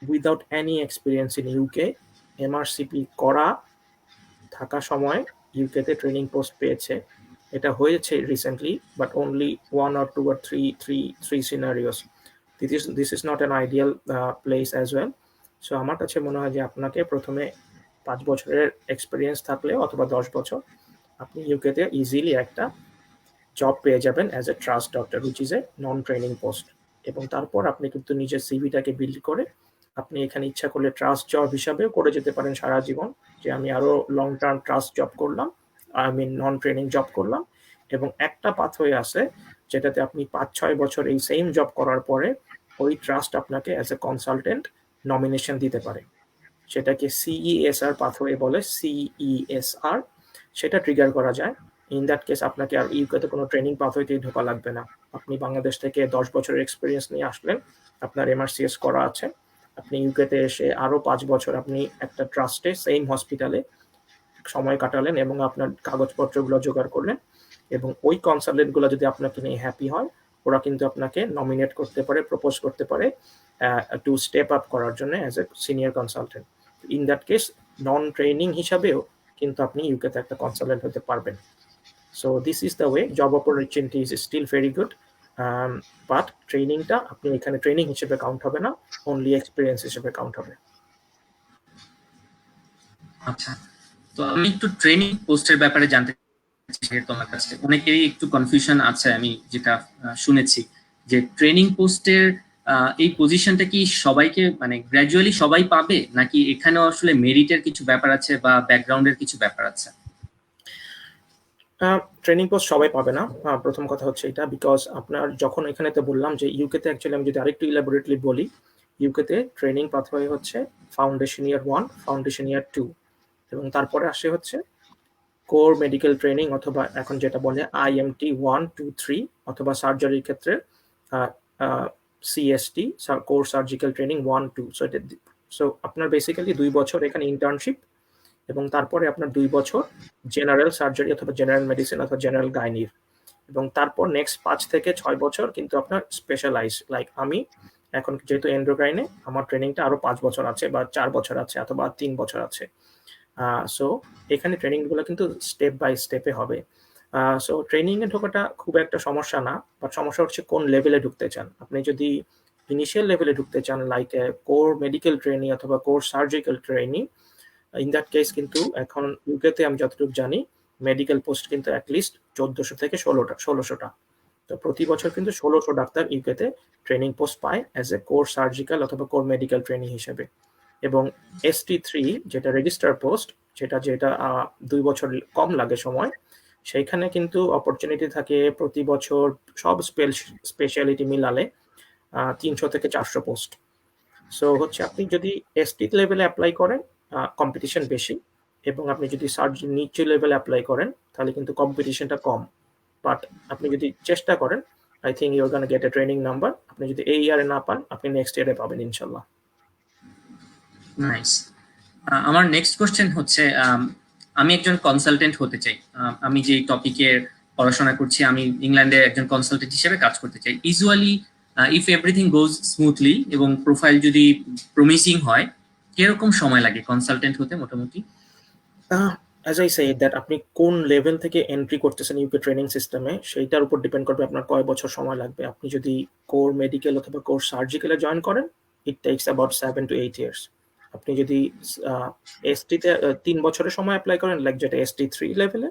without any experience in UK MRCP করা থাকা সময় ইউকেতে ট্রেনিং পোস্ট পেয়েছে। এটা হয়েছে recently, but only 1 or 2 or 3 scenarios. This is not an ideal place as well. So আমার কাছে মনে হয় যে আপনাকে প্রথমে 5 বছরের এক্সপিরিয়েন্স থাকলে অথবা 10 বছর আপনি ইউকেতে ইজিলি একটা জব পেয়ে যাবেন as a trust doctor, which is a non training post. এবং তারপর আপনি কিন্তু নিজের সিভিটাকে বিল্ড করে আপনি এখানে ইচ্ছা করলে ট্রাস্ট জব হিসাবেও করে যেতে পারেন সারা জীবন, যে আমি আরো লং টার্ম ট্রাস্ট জব করলাম, I mean non training job করলাম। এবং একটা পাথওয়ে আছে যেটাতে আপনি 5-6 বছর এই সেম জব করার পরে ওই ট্রাস্ট আপনাকে অ্যাজ এ কনসালটেন্ট নমিনেশন দিতে পারে, সেটাকে সিইএসআর পাথওয়ে বলে, সিইএসআর। সেটা ট্রিগার করা যায়। ইন দ্যাট কেস আপনাকে আর ইউকেতে কোনো ট্রেনিং পাথওয়েতেই ঢোকা লাগবে না। আপনি বাংলাদেশ থেকে 10 বছরের এক্সপিরিয়েন্স নিয়ে আসলেন, আপনার এমআরসিএস করা আছে, আপনি ইউকেতে এসে আরো 5 বছর আপনি একটা ট্রাস্টে সেম হসপিটালে সময় কাটালেন এবং আপনার কাগজপত্রগুলো জোগাড় করলেন, এবং ওই কনসালটেন্টগুলো যদি আপনাকে নিয়ে হ্যাপি হয়, ওরা কিন্তু আপনাকে নমিনেট করতে পারে, প্রপোজ করতে পারে টু স্টেপ আপ করার জন্য as a senior consultant. In that case non training হিসাবেও কিন্তু আপনি ইউকেতে একটা কনসালটেন্ট হতে পারবেন। So this is the way. Job opportunity is still very good, but ট্রেনিংটা আপনি এখানে ট্রেনিং হিসেবে কাউন্ট হবে না, অনলি এক্সপিরিয়েন্স হিসেবে কাউন্ট হবে। আচ্ছা, তো আমি একটু ট্রেনিং পোস্টের ব্যাপারে জানতে চাই তোমার কাছে। অনেকেরই একটু কনফিউশন আছে, আমি যেটা শুনেছি যে ট্রেনিং পোস্টের এই পজিশনটা কি সবাইকে মানে গ্র্যাজুয়ালি সবাই পাবে, নাকি এখানেও আসলে মেরিটের কিছু ব্যাপার আছে বা ব্যাকগ্রাউন্ডের কিছু ব্যাপার আছে? ট্রেনিং পোস্ট সবাই পাবে না, প্রথম কথা হচ্ছে এটা। বিকজ আপনার যখন এখানে তো বললাম যে ইউকেতে অ্যাকচুয়ালি আমি যদি আরেকটু ইলাবোরেটলি বলি, ইউকেতে ট্রেনিং পাথওয়ে হচ্ছে ফাউন্ডেশন ইয়ার 1, ফাউন্ডেশন ইয়ার 2, এবং তারপরে আসে হচ্ছে কোর মেডিকেল ট্রেনিং, অথবা এখন যেটা বলে আইএমটি 1, 2, 3, অথবা সার্জারির ক্ষেত্রে CST, core surgical training 1, 2। So আপনার বেসিক্যালি 2 বছর এখানে ইন্টার্নশিপ, এবং তারপরে আপনার 2 বছর জেনারেল সার্জারি অথবা জেনারেল মেডিসিন অথবা জেনারেল গাইনির, এবং তারপর নেক্সট 5 থেকে 6 বছর কিন্তু আপনার স্পেশালাইজ। লাইক আমি এখন যেহেতু এন্ডোক্রাইনে, আমার ট্রেনিংটা আরো 5 বছর আছে বা 4 বছর আছে অথবা 3 বছর আছে। সো এখানে ট্রেনিংগুলো কিন্তু স্টেপ বাই স্টেপে হবে। সো ট্রেনিংয়ে ঢোকাটা খুব একটা সমস্যা না, বাট সমস্যা হচ্ছে কোন লেভেলে ঢুকতে চান। আপনি যদি ইনিশিয়াল লেভেলে ঢুকতে চান, লাইক কোর মেডিকেল ট্রেনিং অথবা core surgical training, in that case কিন্তু এখন ইউকেতে আমি যতটুকু জানি মেডিকেল পোস্ট কিন্তু অ্যাটলিস্ট 1400 থেকে 1600টা। তো প্রতি বছর কিন্তু 1600 ডাক্তার ইউকেতে ট্রেনিং পোস্ট পায় অ্যাজ এ কোর সার্জিক্যাল অথবা কোর মেডিকেল ট্রেনিং হিসেবে। এবং ST3 যেটা রেজিস্টার পোস্ট, যেটা 2 বছর কম লাগে সময়, সেইখানে কিন্তু অপরচুনিটি থাকে প্রতি বছর সব স্পেশালিটি মিলালে 300 থেকে 400 পোস্ট। সো হচ্ছে আপনি যদি ST লেভেলে অ্যাপ্লাই করেন, কম্পিটিশন বেশি, এবং আপনি যদি নিচু লেভেলে অ্যাপ্লাই করেন তাহলে কিন্তু কম্পিটিশনটা কম। বাট আপনি যদি চেষ্টা করেন, I think you are gonna get a training number. আপনি যদি এই ইয়ারে না পান, আপনি নেক্সট ইয়ারে পাবেন ইনশাল্লাহ। নাইস। আমার নেক্সট কোশ্চেন হচ্ছে, আমি একজন কনসালটেন্ট হতে চাই। আমি যে টপিকের পড়াশোনা করছি, আমি ইংল্যান্ডে একজন কনসালটেন্ট হিসেবে কাজ করতে চাই। Usually if everything goes smoothly এবং প্রোফাইল যদি প্রমিসিং হয়, কিরকম সময় লাগে কনসালটেন্ট হতে মোটামুটি? অ্যাজ আই সেড দ্যাট আপনি কোন লেভেল থেকে এন্ট্রি করতেছেন ইউকে ট্রেনিং সিস্টেমে, সেইটার উপর ডিপেন্ড করবে আপনার কয় বছর সময় লাগবে। আপনি যদি কোর মেডিকেল অথবা কোর সার্জিক্যালে জয়েন করেন, ইট টেকস অ্যাবাউট 7 to 8 years। আপনি যদি ST-তে 3 বছরের সময় অ্যাপ্লাই করেন, লাইক যেটা ST3 লেভেলে,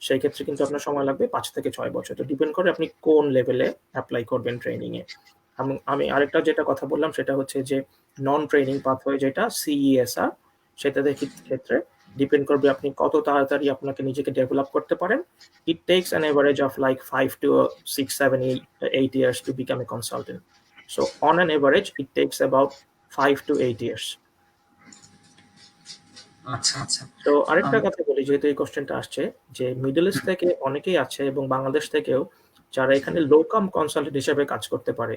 সেই ক্ষেত্রে কিন্তু আপনার সময় লাগবে 5 থেকে 6 বছর। তো ডিপেন্ড করে আপনি কোন লেভেলে অ্যাপ্লাই করবেন ট্রেনিংয়ে। আমি আরেকটা যেটা কথা বললাম সেটা হচ্ছে যে নন ট্রেনিং পাথওয়ে যেটা সিইএসআর, সেটাতে ক্ষেত্রে ডিপেন্ড করবে আপনি কত তাড়াতাড়ি আপনাকে নিজেকে ডেভেলপ করতে পারেন। ইট tax an average of like 5 to 6, 7, 8 years to become a consultant. So on an average it takes about 5 to 8 years. আচ্ছা আচ্ছা। তো আরেকটা কথা বলি, যেহেতু এই কোশ্চেনটা আসছে, যে মিডল ইস্ট থেকে অনেকেই আছে এবং বাংলাদেশ থেকেও যারা এখানে লোকাম কনসালটেন্ট হিসেবে কাজ করতে পারে।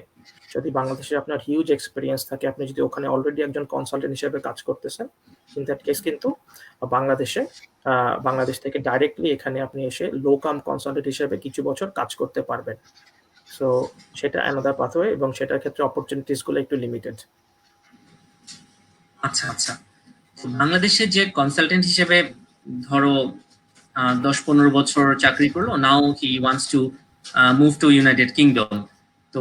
যদি বাংলাদেশে আপনার হিউজ এক্সপিরিয়েন্স থাকে, আপনি যদি ওখানে অলরেডি একজন কনসালটেন্ট হিসেবে কাজ করতেছেন, ইন দ্যাট কেস কিন্তু বাংলাদেশ থেকে ডাইরেক্টলি এখানে আপনি এসে লোকাম কনসালটেন্ট হিসেবে কিছু বছর কাজ করতে পারবেন। সো সেটা অ্যানাদার পাথওয়ে, এবং সেটার ক্ষেত্রে অপরচুনিটিস গুলো একটু লিমিটেড। আচ্ছা আচ্ছা। বাংলাদেশে যে কনসালটেন্ট হিসেবে ধরো 10-15 বছর চাকরি করলো, now he wants to move to United Kingdom, তো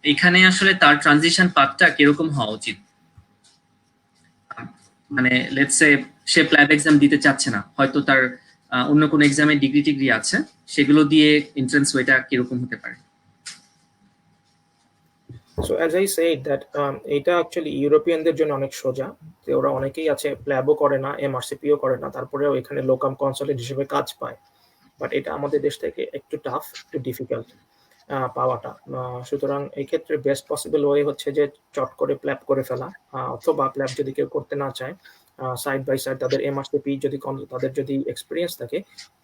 এখানে আসলে তার ট্রানজিশন পাথটা কিরকম হওয়া উচিত? মানে লেটস সে প্ল্যাব এক্সাম দিতে চাচ্ছে না, হয়তো তার অন্য কোনো এক্সামে ডিগ্রি আছে, সেগুলো দিয়ে এন্ট্রান্স ওয়েটা কিরকম হতে পারে? So as I said that এটা অ্যাকচুয়ালি ইউরোপিয়ানদের জন্য অনেক সোজা, যে ওরা অনেকেই আছে প্ল্যাবও করে না, এমআরসিপিও করে না, তারপরেও এখানে লোকাম কনসালটেন্ট হিসেবে কাজ পায়। বাট এটা আমাদের দেশ থেকে একটু টাফ, একটু ডিফিকাল্ট পাওয়াটা। সুতরাং এই ক্ষেত্রে বেস্ট পসিবল ওয়ে হচ্ছে যে চট করে প্ল্যাব করে ফেলা, অথবা প্ল্যাব যদি কেউ করতে না চায়, সাইড বাই সাইড তাদের এমআরসিপি তাদের যদি এক্সপিরিয়েন্স থাকে,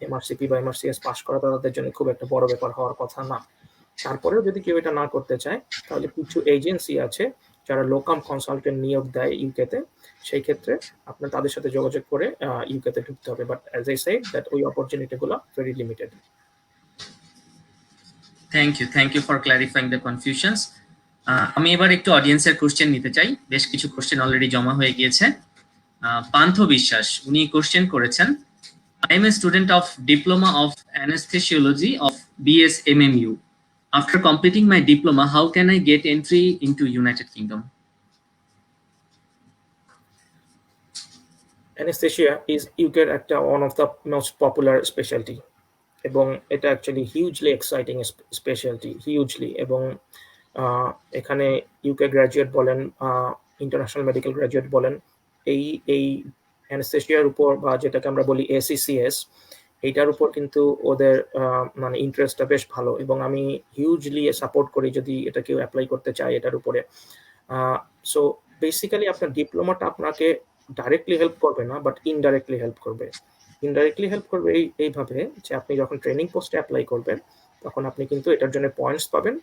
এমআরসিপি বা এমআরসিএস পাস করা তাদের জন্য খুব একটা বড় ব্যাপার হওয়ার কথা না। তারপরেও যদি কেউ এটা না করতে চায়, তাহলে কিছু এজেন্সি আছে যারা লোকাম কনসালটেন্ট নিয়োগ দেয় ইউকেতে, সেই ক্ষেত্রে আপনার তাদের সাথে যোগাযোগ করে ইউকেতে ঢুকতে হবে। But as I said that ওই অপরচুনিটিগুলো very limited. Thank you for clarifying the confusions. আমি এবার একটু অডিয়েন্সের কোশ্চেন নিতে চাই। বেশ কিছু কোশ্চেন অলরেডি জমা হয়ে গিয়েছে। পান্থ বিশ্বাস উনি কোশ্চেন করেছেন, I M a student of diploma of anaesthesiology of BSMMU. After completing my diploma, how can I get entry into United Kingdom? Anesthesia is ইউকের একটা one of the most popular speciality, এবং এটা actually hugely exciting speciality, hugely. এবং এখানে UK graduate বলেন, international medical graduate বলেন, এই অ্যানেস্থেসিয়ার উপর, বা যেটাকে আমরা বলি ACCS, এইটার উপর কিন্তু ওদের মানে ইন্টারেস্টটা বেশ ভালো, এবং আমি হিউজলি সাপোর্ট করি যদি এটা কেউ অ্যাপ্লাই করতে চায় এটার উপরে। সো বেসিক্যালি আপনার ডিপ্লোমাটা আপনাকে ডাইরেক্টলি হেল্প করবে না, বাট ইনডাইরেক্টলি হেল্প করবে। ইনডাইরেক্টলি হেল্প করবে এইভাবে যে আপনি যখন ট্রেনিং পোস্টে অ্যাপ্লাই করবেন, তখন আপনি কিন্তু এটার জন্য পয়েন্টস পাবেন,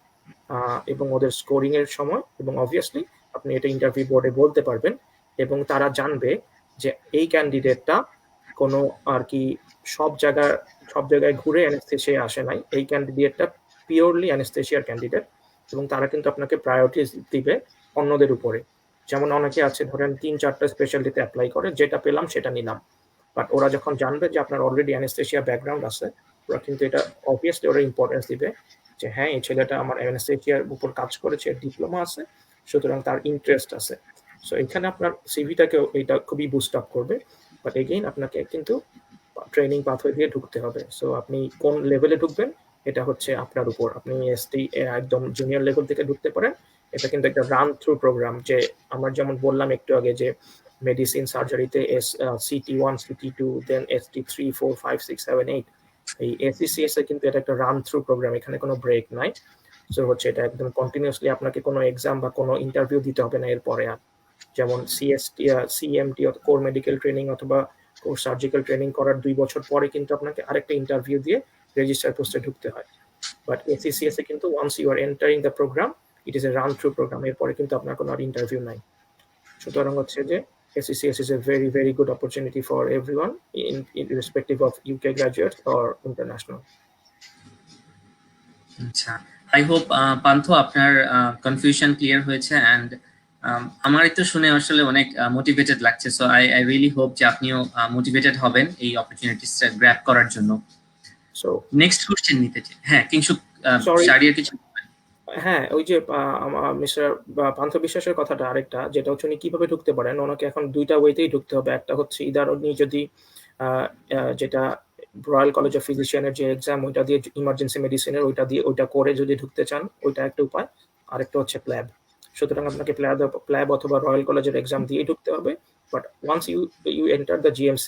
এবং ওদের স্কোরিং এর সময়, এবং অবভিয়াসলি আপনি এটা ইন্টারভিউ বোর্ডে বলতে পারবেন, এবং তারা জানবে যে এই ক্যান্ডিডেটটা কোনো আর কি সব জায়গায় ঘুরে অ্যানেস্থেসিয়া আসে নাই, এই ক্যান্ডিডেটটা পিওরলি অ্যানেস্থেসিয়ার ক্যান্ডিডেট, এবং তারা কিন্তু আপনাকে প্রায়োরিটি দিবে অন্যদের উপরে। যেমন অনেকে আছে ধরেন 3-4টা স্পেশালিটিতে অ্যাপ্লাই করে, যেটা পেলাম সেটা নিলাম, বাট ওরা যখন জানবে যে আপনার অলরেডি অ্যানেস্থেসিয়া ব্যাকগ্রাউন্ড আছে, ওরা কিন্তু এটা অবভিয়াসলি ওরা ইম্পর্টেন্স দিবে যে হ্যাঁ, এই ছেলেটা আমার অ্যানেস্থেসিয়ার উপর কাজ করেছে, ডিপ্লোমা আছে, সুতরাং তার ইন্টারেস্ট আছে। সো এখানে আপনার সিভিটাকেও এটা খুবই বুস্ট আপ করবে। বাট এগেইন আপনাকে কিন্তু ট্রেনিং পাথওয়ে দিয়ে ঢুকতে হবে। সো আপনি কোন লেভেলে ঢুকবেন এটা হচ্ছে আপনার উপর। আপনি এসটি একদম জুনিয়র লেভেল থেকে ঢুকতে পারেন। এটা কিন্তু একটা রান থ্রু প্রোগ্রাম, যে আমরা যেমন বললাম একটু আগে যে মেডিসিন সার্জারিতে CT1, CT2, দেন ST3, 4, 5, 6, 7, 8, এই ACCS এ কিন্তু এটা একটা রান থ্রু প্রোগ্রাম, এখানে কোনো ব্রেক নাই। সো হচ্ছে এটা একদম কন্টিনিউয়াসলি, আপনাকে কোনো এক্সাম বা কোনো ইন্টারভিউ দিতে হবে না এরপরে আর। যেমন CMT কোর মেডিকেল ট্রেনিং অথবা কোর সার্জিক্যাল ট্রেনিং করার 2 বছর পরে কিন্তু আপনাকে আরেকটা ইন্টারভিউ দিয়ে রেজিস্ট্রার পোস্টে ঢুকতে হয়। বাট ACCS এ কিন্তু once you are entering the programme, it is a run through programme, এরপরে কিন্তু আপনার কোনো আর ইন্টারভিউ নাই। সুতরাং হচ্ছে যে ACCS is a very, very good opportunity for everyone, irrespective of UK graduates or international. আচ্ছা, আই হোপ পান্থ আপনার কনফিউশন ক্লিয়ার হয়েছে, অ্যান্ড আমার তো শুনে আসলে অনেক মোটিভেটেড লাগছে। সো আই রিয়েলি হোপ যে আপনিও মোটিভেটেড হবেন এই অপরচুনিটিসটা গ্র্যাব করার জন্য। সো নেক্সট কোশ্চেন নিতে চাই। হ্যাঁ, কিংশুক Sorry. শারিয়ার কিছু। হ্যাঁ, ওই যে মিস্টার পান্থ বিশ্বাসের কথাটা আরেকটা, যেটা হচ্ছে উনি কিভাবে ঢুকতে পারেন, ওনাকে এখন 2টা ওয়েতেই ঢুকতে হবে। একটা হচ্ছে ইদার উনি যদি যেটা রয়্যাল কলেজ অফ ফিজিশিয়ানের যে এক্সাম, ওইটা দিয়ে ইমার্জেন্সি মেডিসিনের ওইটা করে যদি ঢুকতে চান, ওইটা একটা উপায়। আরেকটা হচ্ছে প্ল্যাব। সুতরাং আপনাকে প্ল্যাব অথবা রয়্যাল কলেজের এক্সাম দিয়ে ঢুকতে হবে। But once you enter the GMC,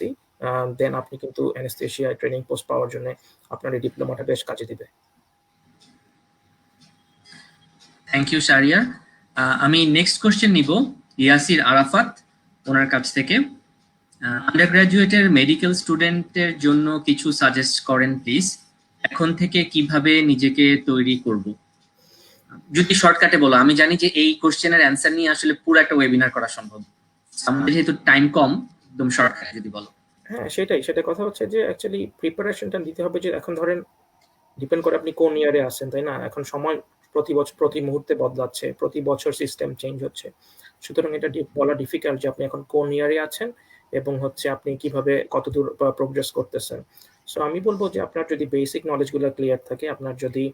then আপনি কিন্তু অ্যানেস্থেসিয়া ট্রেনিং পোস্ট পাওয়ার জন্য আপনার এই ডিপ্লোমাটা বেশ কাজে দিবে। Thank you Shariya. আমি নেক্সট কোশ্চেন নিব ইয়াসির আরাফাত ওনার কাছ থেকে। আন্ডার গ্রাজুয়েটের মেডিকেল স্টুডেন্টের জন্য কিছু সাজেস্ট করেন প্লিজ। এখন থেকে কিভাবে নিজেকে তৈরি করব? যদি শর্টকাটে বলো। আমি জানি যে এই কোশ্চেনের অ্যান্সার নিয়ে আসলে পুরো একটা ওয়েবিনার করা সম্ভব, আমাদের যেহেতু টাইম কম, একদম শর্টকাটে যদি বলো। হ্যাঁ, সেটা কথা হচ্ছে যে অ্যাকচুয়ালি প্রিপারেশনটা নিতে হবে, যে এখন ধরেন ডিপেন্ড করে আপনি কোন ইয়ারে আছেন, তাই না? এখন সময় প্রতি মুহূর্তে বদলাচ্ছে, প্রতি বছর সিস্টেম চেঞ্জ হচ্ছে। সুতরাং এটা বলা ডিফিকাল্ট যে আপনি এখন কোন ইয়ারে আছেন এবং হচ্ছে আপনি কিভাবে কতদূর প্রোগ্রেস করতেছেন। সো আমি বলবো যে আপনার যদি বেসিক নলেজগুলো ক্লিয়ার থাকে, আপনার যদি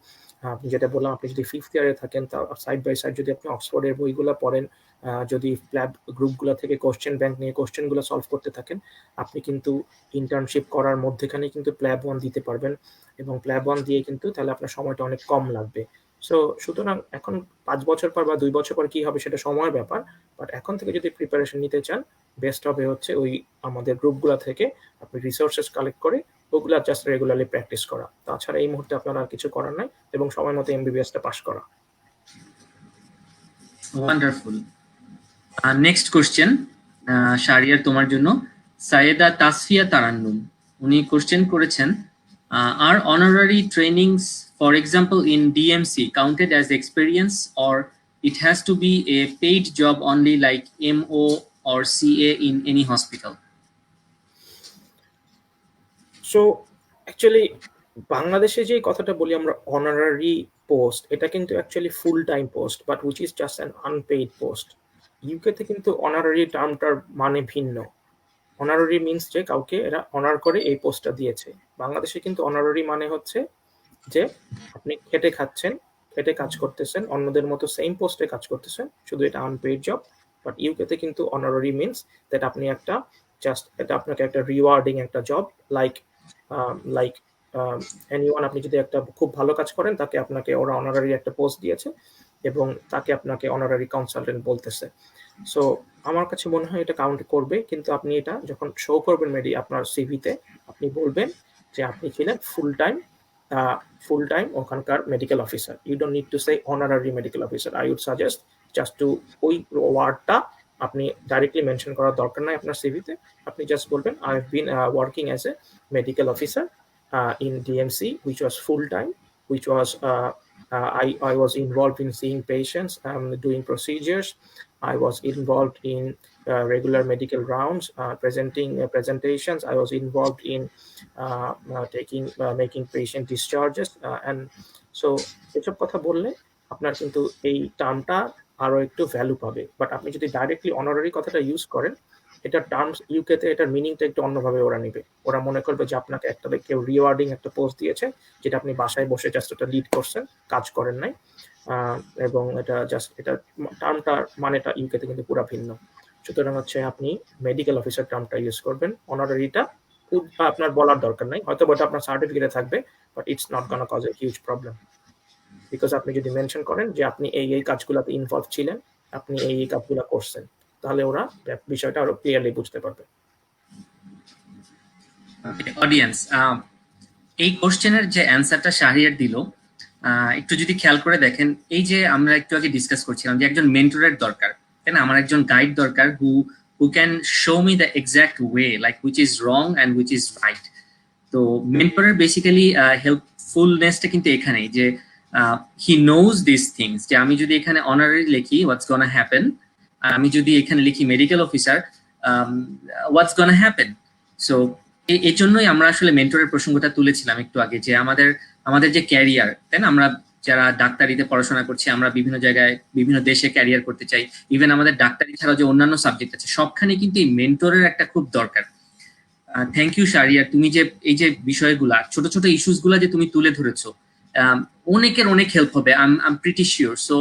আপনি যেটা বললাম, আপনি যদি 5th ইয়ারে থাকেন, তা সাইড বাই সাইড যদি আপনি অক্সফোর্ডের বইগুলো পড়েন, যদি প্ল্যাব গ্রুপগুলো থেকে কোয়েশ্চেন ব্যাংক নিয়ে কোয়েশ্চেনগুলো সলভ করতে থাকেন, আপনি কিন্তু ইন্টার্নশিপ করার মধ্যেখানে কিন্তু প্ল্যাব 1 দিতে পারবেন, এবং প্ল্যাব 1 দিয়ে কিন্তু তাহলে আপনার সময়টা অনেক কম লাগবে। সো সুতরাং এখন 5 বছর পর বা 2 বছর পর কি হবে সেটা সময়ের ব্যাপার। বাট এখন থেকে যদি প্রিপারেশন নিতে চান, বেস্ট হবে হচ্ছে ওই আমাদের গ্রুপগুলো থেকে আপনি রিসোর্সেস কালেক্ট করে ওগুলা জাস্ট রেগুলারলি প্র্যাকটিস করা। তাছাড়া এই মুহূর্তে আপনার আর কিছু করার নাই, এবং সময় মতো এমবিবিএসটা পাস করা। ওয়ান্ডারফুল। নেক্সট কোশ্চেন শারিয়ার তোমার জন্য, সাইয়েদা তাসফিয়া তারান্নুম। উনি কোশ্চেন করেছেন, আর honorary trainings for example in DMC counted as experience, or it has to be a paid job only like MO or CA in any hospital? So actually বাংলাদেশে যে কথাটা বলি আমরা অনারারি পোস্ট, এটা কিন্তু actually full time post, but which is just an unpaid post. ইউকেতে কিন্তু honorary টার্মটার মানে ভিন্ন। অনারারি মিনস যে কাউকে এরা অনার করে এই পোস্টটা দিয়েছে। বাংলাদেশে কিন্তু অনারারি মানে হচ্ছে যে আপনি খেটে খাচ্ছেন, খেটে কাজ করতেছেন, অন্যদের মতো সেম পোস্টে কাজ করতেছেন, শুধু এটা আনপেইড জব। বাট ইউকেতে কিন্তু অনারারি মিনস দ্যাট আপনি একটা জাস্ট এটা আপনাকে একটা রিওয়ার্ডিং একটা জব, লাইক লাইক এনিওয়ান। আপনি যদি একটা খুব ভালো কাজ করেন, তাকে আপনাকে ওরা অনারারি একটা পোস্ট দিয়েছে, এবং তাকে আপনাকে অনারারি কনসালটেন্ট বলতেছে। সো আমার কাছে মনে হয় এটা কাউন্ট করবে, কিন্তু আপনি এটা যখন শো করবেন আপনার সিভিতে, আপনি বলবেন যে আপনি ছিলেন ফুল টাইম ওখানকার medical officer. You don't need to say honorary medical officer. I would suggest just to ওই ওয়ার্ডটা আপনি ডাইরেক্টলি মেনশন করার দরকার নাই আপনার সিভিতে। আপনি জাস্ট বলবেন I have been working as a medical officer in DMC, which was full time, which was I was involved in seeing patients, doing procedures. I was involved in regular medical rounds, presenting presentations. I was involved in making patient discharges, and so এসব কথা বললে আপনার কিন্তু এই টার্মটা আরো একটু value পাবে। But আপনি যদি ডাইরেক্টলি অনারারি কথাটা ইউজ করেন, এটার টার্মস ইউকেতে এটার মিনিংটা একটু অন্যভাবে ওরা নিবে। ওরা মনে করবে যে আপনাকে একটা কেউ রিওয়ার্ডিং একটা পোস্ট দিয়েছে, যেটা আপনি বাসায় বসে জাস্ট ওটা লিড করছেন, কাজ করেন নাই, এবং এটা জাস্ট এটা টার্মটা মানেটা ইউকেতে কিন্তু পুরো ভিন্ন। সুতরাং হচ্ছে আপনি মেডিকেল অফিসার টার্মটা ইউজ করবেন। অনারারিটা আপনার বলার দরকার নাই, হয়তো ওটা আপনার সার্টিফিকেটে থাকবে, but it's not gonna cause a huge problem. Because আপনি যদি মেনশন করেন যে আপনি এই কাজগুলোতে ইনভলভ ছিলেন, আপনি এই কাজগুলো করছেন, তাহলে ওরা বিষয়টা আরো ক্লিয়ারলি বুঝতে পারবে। অডিয়েন্স, এই কোশ্চেনের যে অ্যান্সারটা শাহরিয়ার দিল, একটু যদি খেয়াল করে দেখেন, এই যে আমরা একটু আগে ডিসকাস করছিলাম যে একজন মেন্টরের দরকার, তাই না? আমার একজন গাইড দরকার who can show me the exact way, like which is wrong and which is right. তো মেন্টরের বেসিক্যালি হেল্পফুলনেসটা কিন্তু এখানেই, যে হি নোজ দিস থিংস, যে আমি যদি এখানে অনারারি লিখি হোয়াটস গোনা হ্যাপেন, আর আমি যদি এখানে লিখি মেডিকেল অফিসার হোয়াটস গোনা হ্যাপেন। সো এই জন্যই আমরা আসলে মেন্টরের প্রসঙ্গটা তুলেছিলাম একটু আগে, যে আমাদের যে ক্যারিয়ার, তাই না? আমরা যারা ডাক্তারিতে পড়াশোনা করছি, আমরা বিভিন্ন জায়গায় বিভিন্ন দেশে ক্যারিয়ার করতে চাই, ইভেন আমাদের ডাক্তারি ছাড়াও যে অন্যান্য সাবজেক্ট আছে, সবখানে কিন্তু এই মেন্টরের একটা খুব দরকার। থ্যাংক ইউ শাহরিয়ার, তুমি যে এই যে বিষয়গুলা, ছোট ছোট ইস্যুস গুলা যে তুমি তুলে ধরেছো, অনেকের অনেক হেল্প হবে, I am pretty sure. So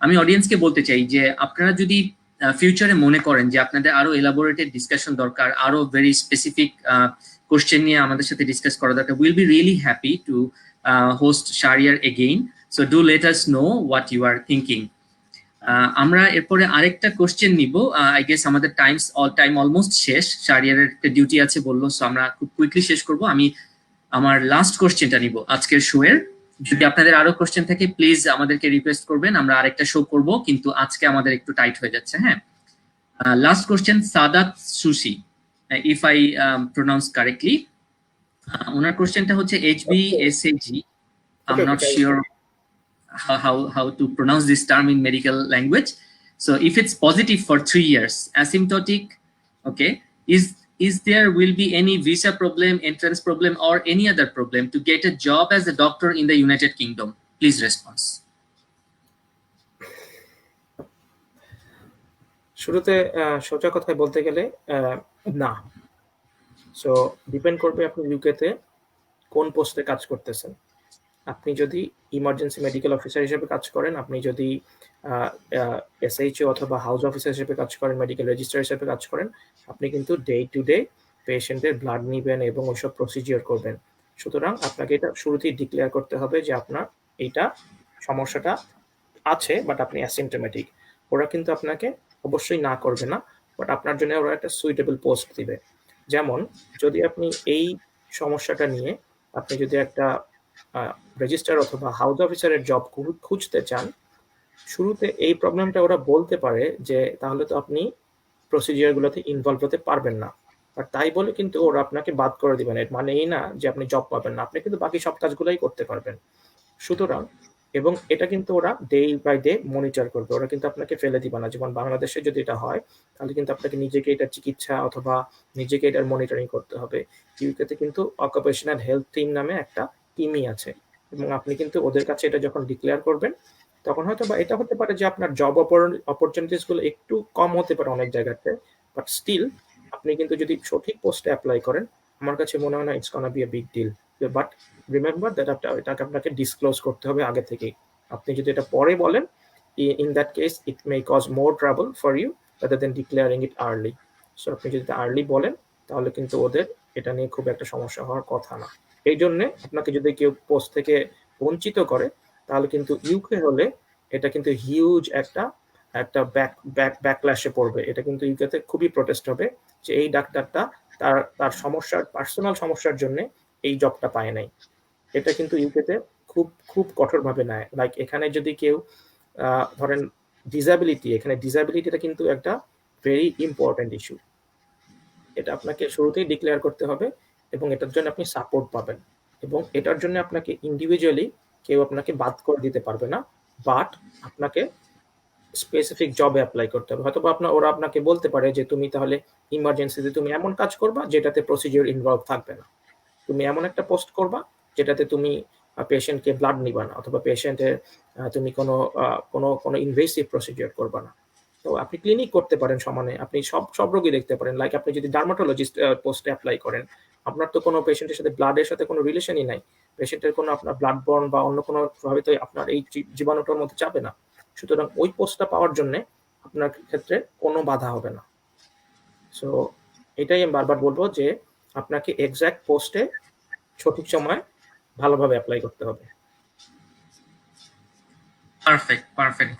আমি অডিয়েন্সকে বলতে চাই যে আপনারা যদি ফিউচারে মনে করেন যে আপনাদের আরো এলাবোরেটেড ডিসকাশন দরকার, আরো ভেরি স্পেসিফিক কোশ্চেন নিয়ে আমাদের সাথে ডিসকাস করা দরকার, will be really happy to host Shahriar again. So do let us know what you are thinking. আমরা এরপরে আরেকটা কোশ্চেন নিব। আই গেস আমাদের টাইম অলমোস্ট শেষ, শাহরিয়ারের একটা ডিউটি আছে বললো, সো আমরা খুব কুইকলি শেষ করব। আমি আমার লাস্ট কোশ্চেনটা নিব আজকের শো এর। যদি আপনাদের আরো কোশ্চেন থাকে প্লিজ আমাদেরকে রিকোয়েস্ট করবেন, আমরা আরেকটা শো করব, কিন্তু আজকে আমাদের একটু টাইট হয়ে যাচ্ছে। হ্যাঁ, last question Sadat Sushi, if I pronounce correctly. ওনার কোশ্চেনটা হচ্ছে HBSAG, I am not sure how to pronounce this term in medical language. So if it's positive for 3 years, asymptotic, okay, is there will be any visa problem, entrance problem, or any other problem to get a job as a doctor in the United Kingdom? Please response. শুরুতে সোজা কথায় বলতে গেলে না। So depend করবে আপনি ইউকেতে কোন পোস্টে কাজ করতেছেন। আপনি যদি ইমার্জেন্সি মেডিকেল অফিসার হিসেবে কাজ করেন, আপনি যদি এসএইচও অথবা হাউস অফিসার হিসেবে কাজ করেন, মেডিকেল রেজিস্ট্রার হিসেবে কাজ করেন, আপনি কিন্তু ডে টু ডে পেশেন্টের ব্লাড নিবেন এবং ওইসব প্রসিজিওর করবেন। সুতরাং আপনাকে এটা শুরুতেই ডিক্লেয়ার করতে হবে যে আপনার এইটা সমস্যাটা আছে, বাট আপনি অ্যাসিমটোমেটিক। ওরা কিন্তু আপনাকে অবশ্যই না করবে না, বাট আপনার জন্য ওরা একটা সুইটেবল পোস্ট দিবে। যেমন যদি আপনি এই সমস্যাটা নিয়ে আপনি যদি একটা রেজিস্ট্রার অথবা হাউস অফিসারের জব খুঁজতে চান, শুরুতে এই প্রবলেমটা ওরা বলতে পারে যে তাহলে তো আপনি প্রসিজিওরগুলোতে ইনভলভ হতে পারবেন না। আর তাই বলে কিন্তু ওরা আপনাকে বাদ করে দিবেন, এর মানে এই না যে আপনি জব পাবেন না, আপনি কিন্তু বাকি সব কাজগুলোই করতে পারবেন। সুতরাং এবং এটা কিন্তু ওরা ডে বাই ডে মনিটর করবে, ওরা কিন্তু আপনাকে ফেলে দিবে না। যেমন বাংলাদেশে যদি এটা হয় তাহলে কিন্তু আপনাকে নিজেকে এটা চিকিৎসা অথবা নিজেকে এটার মনিটরিং করতে হবে। ইউকেতে কিন্তু অকুপেশনাল হেলথ টিম নামে একটা টিমই আছে, এবং আপনি কিন্তু ওদের কাছে এটা যখন ডিক্লেয়ার করবেন তখন হয়তো বা এটা হতে পারে যে আপনার জব অপরচুনিটিস গুলো একটু কম হতে পারে অনেক জায়গাতে, বাট স্টিল আপনি কিন্তু যদি সঠিক পোস্টে অ্যাপ্লাই করেন, আমার কাছে মনে হয় না it's gonna be a big deal. But remember that এটাকে আপনাকে ডিসক্লোজ করতে হবে আগে থেকেই। আপনি যদি এটা পরে বলেন, in that case it may cause more trouble for you rather than declaring it early. So আপনি যদি আর্লি বলেন তাহলে কিন্তু ওদের এটা নিয়ে খুব একটা সমস্যা হওয়ার কথা না। এই জন্যে আপনাকে যদি কেউ পোস্ট থেকে বঞ্চিত করে তাহলে কিন্তু ইউকে হলে এটা কিন্তু হিউজ একটা একটা ব্যাকল্যাশে পড়বে। এটা কিন্তু ইউকেতে খুবই প্রোটেস্ট হবে যে এই ডাক্তারটা তার তার সমস্যার পার্সোনাল সমস্যার জন্য এই জবটা পায় নাই। এটা কিন্তু ইউকেতে খুব খুব কঠোরভাবে নেয়। লাইক এখানে যদি কেউ ধরেন ডিসাবিলিটি, এখানে ডিসাবিলিটিটা কিন্তু একটা ভেরি ইম্পর্টেন্ট ইস্যু। এটা আপনাকে শুরুতেই ডিক্লেয়ার করতে হবে এবং এটার জন্য আপনি সাপোর্ট পাবেন, এবং এটার জন্য আপনাকে ইন্ডিভিজুয়ালি কেউ আপনাকে বাদ করে দিতে পারবে না, বাট আপনাকে স্পেসিফিক জবে অ্যাপ্লাই করতে হবে। হয়তো ওরা আপনাকে বলতে পারে যে তুমি তাহলে ইমার্জেন্সিতে তুমি এমন কাজ করবা যেটাতে প্রসিজিওর ইনভলভ থাকবে না, তুমি এমন একটা পোস্ট করবা যেটাতে তুমি পেশেন্টকে ব্লাড নিবা না, অথবা পেশেন্টের তুমি কোনো কোনো কোনো ইনভেসিভ প্রসিজিওর করবা না। তো আপনি ক্লিনিক করতে পারেন সমানে, আপনি সব সব রোগী দেখতে পারেন। লাইক আপনি যদি ডার্মাটোলজিস্ট পোস্টে অ্যাপ্লাই করেন, আপনার তো কোনো পেশেন্টের সাথে ব্লাডের সাথে কোনো রিলেশনই নাই, পেশেন্টের কোনো আপনার ব্লাড বর্ন বা অন্য কোনো ভাবে তো আপনার এই জীবাণুটার মধ্যে যাবে না। সুতরাং ওই পোস্টটা পাওয়ার জন্য আপনার ক্ষেত্রে কোনো বাধা হবে না। সো এটাই আমি বারবার বলবো যে আপনাকে এক্সাক্ট পোস্টে সঠিক সময় ভালোভাবে অ্যাপ্লাই করতে হবে। Perfect, perfect,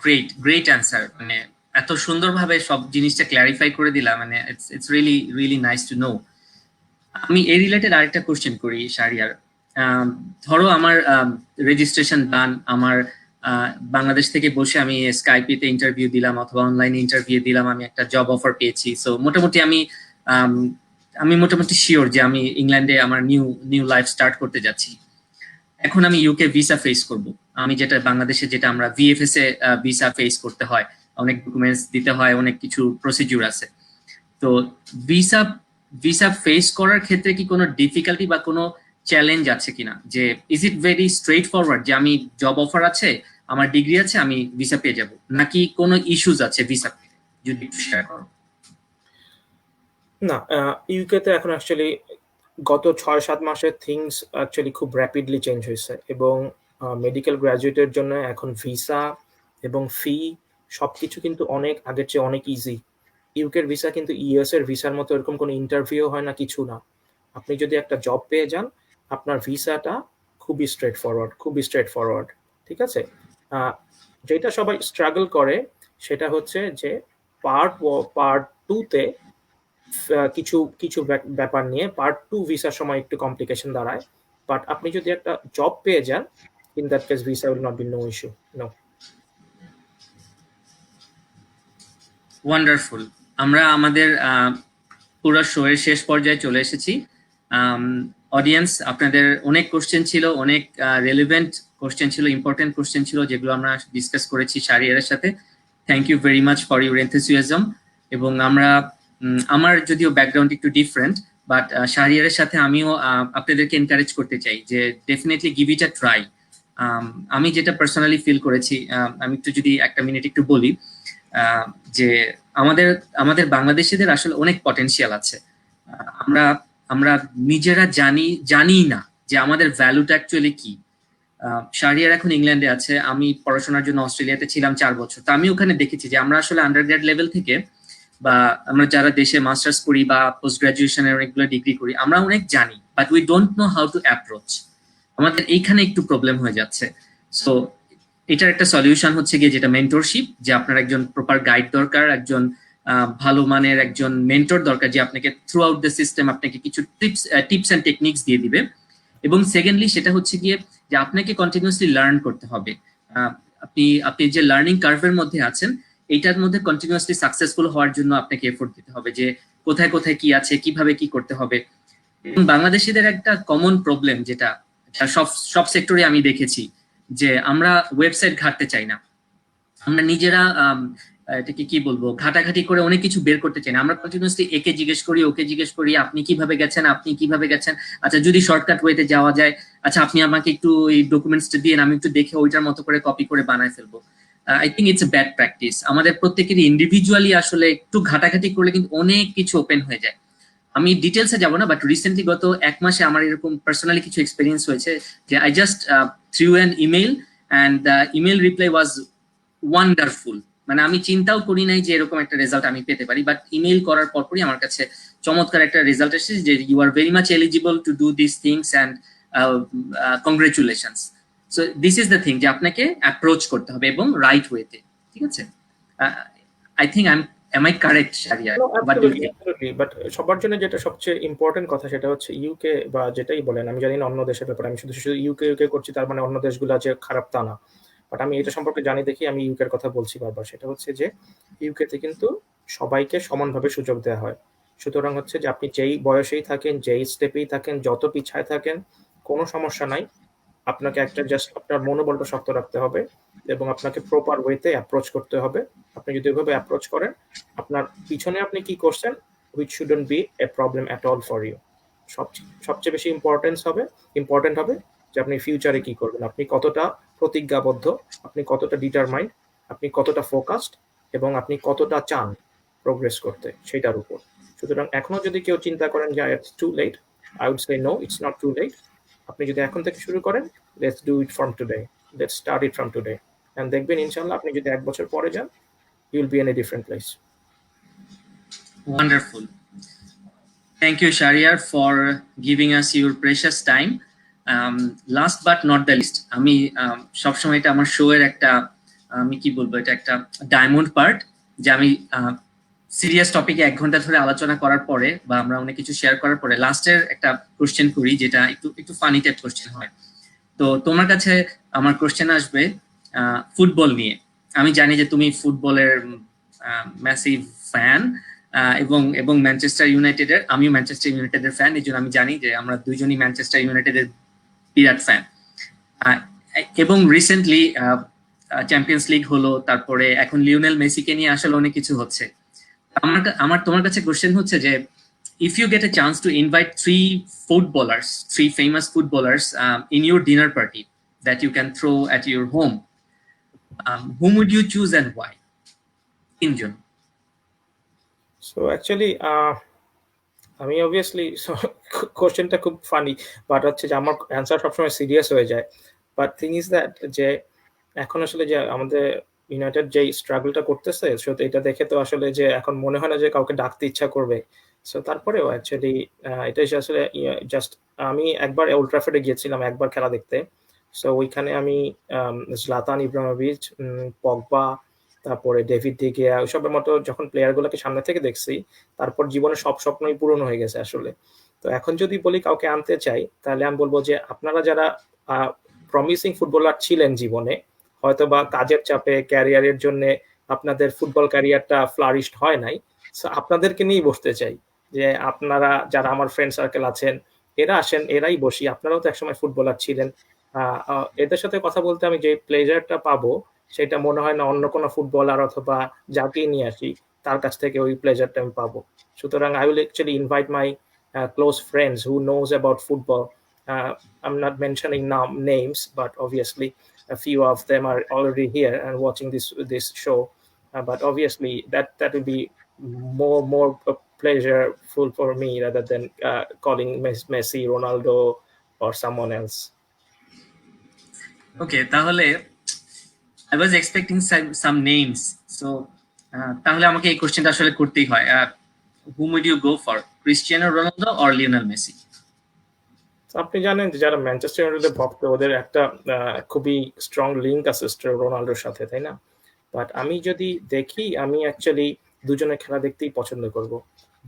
great answer. মানে এত সুন্দরভাবে সব জিনিসটা ক্ল্যারিফাই করে দিলাম, মানে it's really really nice to know. আমি এই রিলেটেড আরেকটা কোশ্চেন করি শাহরিয়ার। ধরো আমার রেজিস্ট্রেশন ডান, আমার বাংলাদেশ থেকে বসে আমি স্কাইপিতে ইন্টারভিউ দিলাম অথবা অনলাইনে ইন্টারভিউ দিলাম, আমি একটা জব অফার পেয়েছি। সো মোটামুটি আমি মোটামুটি শিওর যে আমি ইংল্যান্ডে আমার নিউ লাইফ স্টার্ট করতে যাচ্ছি। এখন আমি ইউকে ভিসা ফেস করব, আমি যেটা বাংলাদেশে যেটা আমরা ভিএফএস এ ভিসা ফেস করতে হয়, অনেক ডকুমেন্টস দিতে হয়, অনেক কিছু প্রসিডিউর আছে। তো ভিসা ভিসা ফেস করার ক্ষেত্রে কি কোনো ডিফিকাল্টি বা কোনো চ্যালেঞ্জ আছে কিনা, যে is it very straight forward যে আমি জব অফার আছে, আমার ডিগ্রি আছে, আমি ভিসা পেয়ে যাব, নাকি কোনো ইস্যুস আছে ভিসা, যদি একটু শেয়ার করো। না, ইউকেতে এখন অ্যাকচুয়ালি গত 6-7 মাসে থিংস অ্যাকচুয়ালি খুব র্যাপিডলি চেঞ্জ হয়েছে, এবং মেডিকেল গ্র্যাজুয়েটের জন্য এখন ভিসা এবং ফি সবকিছু কিন্তু অনেক আগের চেয়ে অনেক ইজি। ইউকের ভিসা কিন্তু ইউএস এর ভিসার মতো এরকম কোনো ইন্টারভিউ হয় না, কিছু না। আপনি যদি একটা জব পেয়ে যান, আপনার ভিসাটা খুবই স্ট্রেট ফরওয়ার্ড। ঠিক আছে, যেটা সবাই স্ট্রাগল করে সেটা হচ্ছে যে পার্ট 2-তে কিছু কিছু ব্যাপার নিয়ে পার্ট 2 ভিসার সময় একটু কমপ্লিকেশন দাঁড়ায়, বাট আপনি যদি একটা জব পেয়ে যান, in that case visa will not be no issue, no. Wonderful. আমরা আমাদের পুরো শো এর শেষ পর্যায়ে চলে এসেছি। অডিয়েন্স, আপনাদের অনেক কোশ্চেন ছিল, অনেক রেলিভেন্ট কোশ্চেন ছিল, ইম্পর্টেন্ট কোশ্চেন ছিল, যেগুলো আমরা ডিসকাস করেছি শাহরিয়ারের সাথে। Thank you very much for your enthusiasm. এবং আমার যদিও ব্যাকগ্রাউন্ড একটু ডিফারেন্ট, বাট শাহরিয়ারের সাথে আমিও আপনাদেরকে এনকারেজ করতে চাই যে definitely give it a try. আমি যেটা পার্সোনালি ফিল করেছি, আমি একটু যদি একটা মিনিট একটু বলি, যে আমাদের বাংলাদেশিদের আসলে অনেক পটেনশিয়াল আছে। আমরা নিজেরা জানি না যে আমাদের ভ্যালুটা অ্যাকচুয়ালি কি। শাহরিয়ার এখন ইংল্যান্ডে আছে, আমি পড়াশোনার জন্য অস্ট্রেলিয়াতে ছিলাম 4 বছর। তো আমি ওখানে দেখেছি যে আমরা আসলে আন্ডারগ্রেড লেভেল থেকে বা আমরা যারা দেশে মাস্টার্স করি বা পোস্ট গ্রাজুয়েশনের অনেকগুলো ডিগ্রি করি, আমরা অনেক জানি, but we don't know how to approach. আমাদের এইখানে একটু প্রবলেম হয়ে যাচ্ছে। সো এটার একটা সলিউশন হচ্ছে গিয়ে যেটা মেন্টরশিপ, যে আপনার একজন প্রপার গাইড দরকার, একজন ভালো মানের একজন মেন্টর দরকার, যে আপনাকে থ্রু আউট দ্য সিস্টেম আপনাকে কিছু টিপস অ্যান্ড টেকনিক্স দিয়ে দিবে। এবং সেকেন্ডলি সেটা হচ্ছে গিয়ে যে আপনাকে কন্টিনিউয়াসলি লার্ন করতে হবে। আপনি আপনি যে লার্নিং কার্ভের মধ্যে আছেন, এইটার মধ্যে কন্টিনিউয়াসলি সাকসেসফুল হওয়ার জন্য আপনাকে এফোর্ট দিতে হবে, যে কোথায় কোথায় কি আছে, কিভাবে কি করতে হবে। এবং বাংলাদেশিদের একটা কমন প্রবলেম যেটা সব সব সেক্টরে আমি দেখেছি, যে আমরা ওয়েবসাইট ঘাটতে চাই না, আমরা নিজেরা এটাকে কি বলবো ঘাটাঘাটি করে অনেক কিছু বের করতে চাই না। আমরা কন্টিনিউয়াসলি একে জিজ্ঞেস করি, ওকে জিজ্ঞেস করি, আপনি কিভাবে গেছেন, আপনি কিভাবে গেছেন, আচ্ছা যদি শর্টকাট ওয়েতে যাওয়া যায়, আচ্ছা আপনি আমাকে একটু এই ডকুমেন্টসটা দিয়ে আমি একটু দেখে ওইটার মতো করে কপি করে বানায় ফেলবো। I think it's a bad practice. আমাদের প্রত্যেকেরই ইন্ডিভিজুয়ালি আসলে একটু ঘাটাঘাটি করলে কিন্তু অনেক কিছু ওপেন হয়ে যায়। আমি ডিটেলসে যাব না, বাট রিসেন্টলি গত 1 মাসে আমার এরকম পার্সোনালি কিছু এক্সপেরিয়েন্স হয়েছে যে I just through an email and the email reply was wonderful. মানে আমি চিন্তাও করি নাই যে এরকম একটা রেজাল্ট আমি পেতে পারি, বাট ইমেল করার পরপরই আমার কাছে চমৎকার একটা রেজাল্ট এসেছে যে you are very much eligible to do this things and congratulations. So this is the thing, যে আপনাকে অ্যাপ্রোচ করতে হবে এবং রাইট ওয়েতে। ঠিক আছে, I think am I correct, Sharia? No, What do you absolutely, think? absolutely. But সবার জন্য যেটা সবচেয়ে ইম্পর্টেন্ট কথা সেটা হচ্ছে ইউকে বা যেটাই বলেন, আমি জানি না অন্য দেশের ব্যাপারে, আমি শুধু শুধু ইউকে ইউকে করছি তার মানে অন্য দেশগুলো যে খারাপ তা না। বাট আমি এটা সম্পর্কে জানি দেখি আমি ইউকের কথা বলছি বারবার। সেটা হচ্ছে যে ইউকেতে কিন্তু সবাইকে সমানভাবে সুযোগ দেওয়া হয়। সুতরাং হচ্ছে যে আপনি যেই বয়সেই থাকেন, যেই স্টেপেই থাকেন, যত পিছায় থাকেন, কোনো সমস্যা নাই। আপনাকে একটা জাস্ট আপনার মনোবলটা শক্ত রাখতে হবে এবং আপনাকে প্রপার ওয়েতে অ্যাপ্রোচ করতে হবে। আপনি যদি ওইভাবে অ্যাপ্রোচ করেন, আপনার পিছনে আপনি কি করছেন, which shouldn't be a problem at all for you. সবচেয়ে বেশি ইম্পর্টেন্ট হবে যে আপনি ফিউচারে কি করবেন, আপনি কতটা প্রতিজ্ঞাবদ্ধ, আপনি কতটা ডিটারমাইন্ড, আপনি কতটা ফোকাসড এবং আপনি কতটা চান প্রোগ্রেস করতে সেটার উপর। সুতরাং এখনো যদি কেউ চিন্তা করেন যে it's too late, I would say no, it's not too late. আপনি যদি এখন থেকে শুরু করেন, let's do it from today, let's start it from today, and দেখবেন ইনশাআল্লাহ আপনি যদি 1 বছর পরে যান, you will be in a different place. Wonderful. Thank you, Shahriar, for giving us your precious time. Last but not the least, আমি সবসময় এটা আমার শো এর একটা আমি কি বলবো, এটা একটা ডায়মন্ড পার্ট, যে আমি সিরিয়াস টপিকে 1 ঘন্টা ধরে আলোচনা করার পরে বা আমরা অনেক কিছু শেয়ার করার পরে লাস্টের একটা কোশ্চেন করি, যেটা একটু একটু ফানি টাইপ কোশ্চেন হয়। তো তোমার কাছে আমার কোশ্চেন আসবে ফুটবল নিয়ে। আমি জানি যে তুমি ফুটবলের ম্যাসিভ ফ্যান এবং এবং ম্যানচেস্টার ইউনাইটেডের, আমিও ম্যানচেস্টার ইউনাইটেডের ফ্যান, এই জন্য আমি জানি যে আমরা দুইজনই ম্যানচেস্টার ইউনাইটেডের বিরাট ফ্যান। এবং রিসেন্টলি চ্যাম্পিয়ন্স লিগ হলো, তারপরে এখন লিওনেল মেসিকে নিয়ে আসলে অনেক কিছু হচ্ছে। আমার তোমার কাছে কোশ্চেন হচ্ছে যে if you get a chance to invite 3 famous footballers in your dinner party that you can throw at your home, whom would you choose and why? তিনজন। সো অ্যাকচুয়ালি আমি অবভিয়াসলি কোশ্চেনটা খুব ফানি, বাট হচ্ছে যে আমার answer সবসময় serious হয়ে যায়। বাট থিং ইজ দ্যাট যে এখন আসলে যে আমাদের ইউনাইটেড যে স্ট্রাগলটা করতেছে, সো এটা দেখে তো আসলে যে এখন মনে হয় না যে কাউকে ডাকতে ইচ্ছা করবে। সো তারপরেও অ্যাকচুয়ালি এটা আসলে জাস্ট আমি একবার ওল্ড ট্রাফোর্ডে গিয়েছিলাম একবার খেলা দেখতে। সো ওইখানে আমি জলাতান ইব্রাহিমোভিচ, পগবা, তারপরে ডেভিড ডি গিয়া, ওইসবের মতো যখন প্লেয়ারগুলোকে সামনে থেকে দেখছি, তারপর জীবনে সব স্বপ্নই পূরণ হয়ে গেছে আসলে। তো এখন যদি বলি কাউকে আনতে চাই, তাহলে আমি বলবো যে আপনারা যারা প্রমিসিং ফুটবলার ছিলেন জীবনে, হয়তো বা কাজের চাপে ক্যারিয়ারের জন্য আপনাদের ফুটবল ক্যারিয়ারটা ফ্লারিশড হয় নাই, সো আপনাদেরকে নিয়েই বসতে চাই যে আপনারা যারা আমার ফ্রেন্ড সার্কেল আছেন, এরা আসেন, এরাই বসি, আপনারাও তো একসময় ফুটবলার ছিলেন। এদের সাথে কথা বলতে আমি যে প্লেজারটা পাবো, সেটা মনে হয় না অন্য কোনো ফুটবলার অথবা যাকেই নিয়ে আসি তার কাছ থেকে ওই প্লেজারটা আমি পাবো। সুতরাং I will actually invite my close friends who knows about football. I'm not mentioning names, but obviously a few of them are already here and watching this show. But obviously that will be more pleasureful for me rather than calling Messi, Ronaldo, or someone else. ওকে, তাহলে I was expecting some names. So তাহলে আমাকে এই কোশ্চেনটা আসলে করতেই হয়। Whom would you go for? Cristiano Ronaldo or Lionel Messi? আপনি জানেন যে যারা ম্যানচেস্টার ইউনাইটেডের ভক্ত ওদের একটা খুবই স্ট্রং লিঙ্ক আছে রোনাল্ডোর সাথে, তাই না? বাট আমি যদি দেখি, আমি অ্যাকচুয়ালি দুজনের খেলা দেখতেই পছন্দ করব।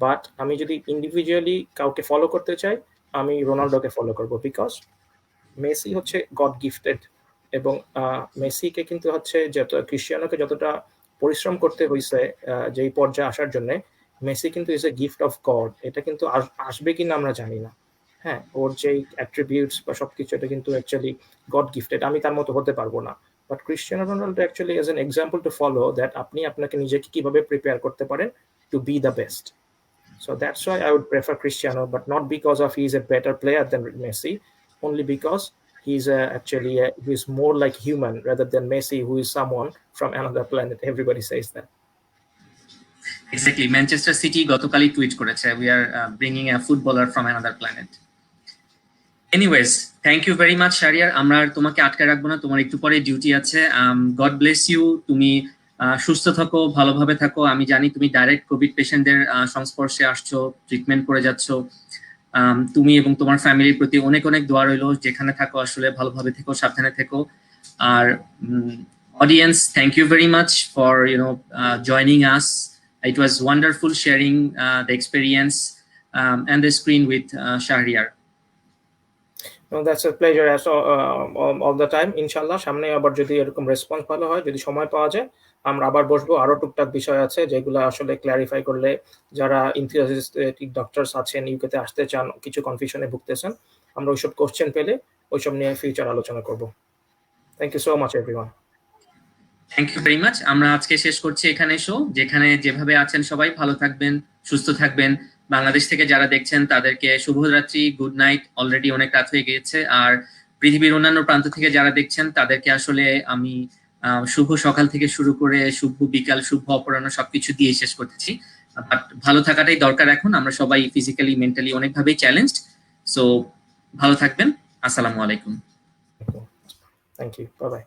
বাট আমি যদি ইন্ডিভিজুয়ালি কাউকে ফলো করতে চাই, আমি রোনাল্ডোকে ফলো করব, বিকজ মেসি হচ্ছে গড গিফটেড, এবং মেসিকে কিন্তু হচ্ছে ক্রিস্টিয়ানোকে যতটা পরিশ্রম করতে হয়েছে যেই পর্যায়ে আসার জন্য, মেসি কিন্তু is a gift of god. এটা কিন্তু আসবে কিনা আমরা জানি না। হ্যাঁ, ওর যেই অ্যাট্রিবিউটস বা সবকিছু, এটা কিন্তু অ্যাকচুয়ালি গড গিফটেড। আমি তার মতো হতে পারবো না। But Cristiano Ronaldo actually as an example to follow, that আপনি আপনাকে নিজেকে কিভাবে প্রিপেয়ার করতে পারেন to be the best. So that's why I would prefer Cristiano, but not because of he's a better player than Messi, only because he's more like human rather than Messi, who is someone from another planet. Everybody says that. Exactly. Manchester City গতকালই tweet করেছে, we are bringing a footballer from another planet. Anyways, thank you very much Shahriar. আমরা আর তোমাকে আটকে রাখবো না, তোমার একটু পরে ডিউটি আছে। God bless you. তুমি সুস্থ থাকো, ভালোভাবে থাকো। আমি জানি তুমি ডাইরেক্ট কোভিড পেশেন্টদের সংস্পর্শে আসছো, ট্রিটমেন্ট করে যাচ্ছ। তুমি এবং তোমার ফ্যামিলির প্রতি অনেক অনেক দোয়া রইলো। যেখানে থাকো আসলে ভালোভাবে থেকো, সাবধানে থেকো। আর audience, thank you very much for joining us. It was wonderful sharing the experience and the screen with Shahriar. No, that's a pleasure as all the time. ইনশাআল্লাহ সামনে আবার যদি এরকম রেসপন্স ভালো হয়, যদি সময় পাওয়া যায়, আমরা আবার বসবো। আরো টুকটাক বিষয় আছে যেগুলো আসলে ক্ল্যারিফাই করলে যারা ইনথিওসিস্টিক ডক্টরস আছেন, ইউকেতে আসতে চান, কিছু কনফিউশনে ভুগতেছেন, আমরা ওইসব কোশ্চেন পেলে ওইসব নিয়ে ফিউচার আলোচনা করব। Thank you so much everyone. Thank you very much. আমরা আজকে শেষ করছি এখানে শো। যেখানে যেভাবে আছেন সবাই ভালো থাকবেন, সুস্থ থাকবেন। বাংলাদেশ থেকে যারা দেখছেন তাদেরকে শুভরাত্রি, গুড নাইট। অলরেডি অনেক রাত হয়ে গিয়েছে। আর পৃথিবীর অন্যান্য প্রান্ত থেকে যারা দেখছেন তাদেরকে আসলে আমি শুভ সকাল থেকে শুরু করে শুভ বিকাল, শুভ অপরাহ্ন সবকিছু দিয়ে শেষ করতেছি। বাট ভালো থাকাটাই দরকার এখন। আমরা সবাই ফিজিক্যালি, মেন্টালি অনেকভাবেই চ্যালেঞ্জড। সো ভালো থাকবেন। আসসালামু আলাইকুম। Thank you, bye by.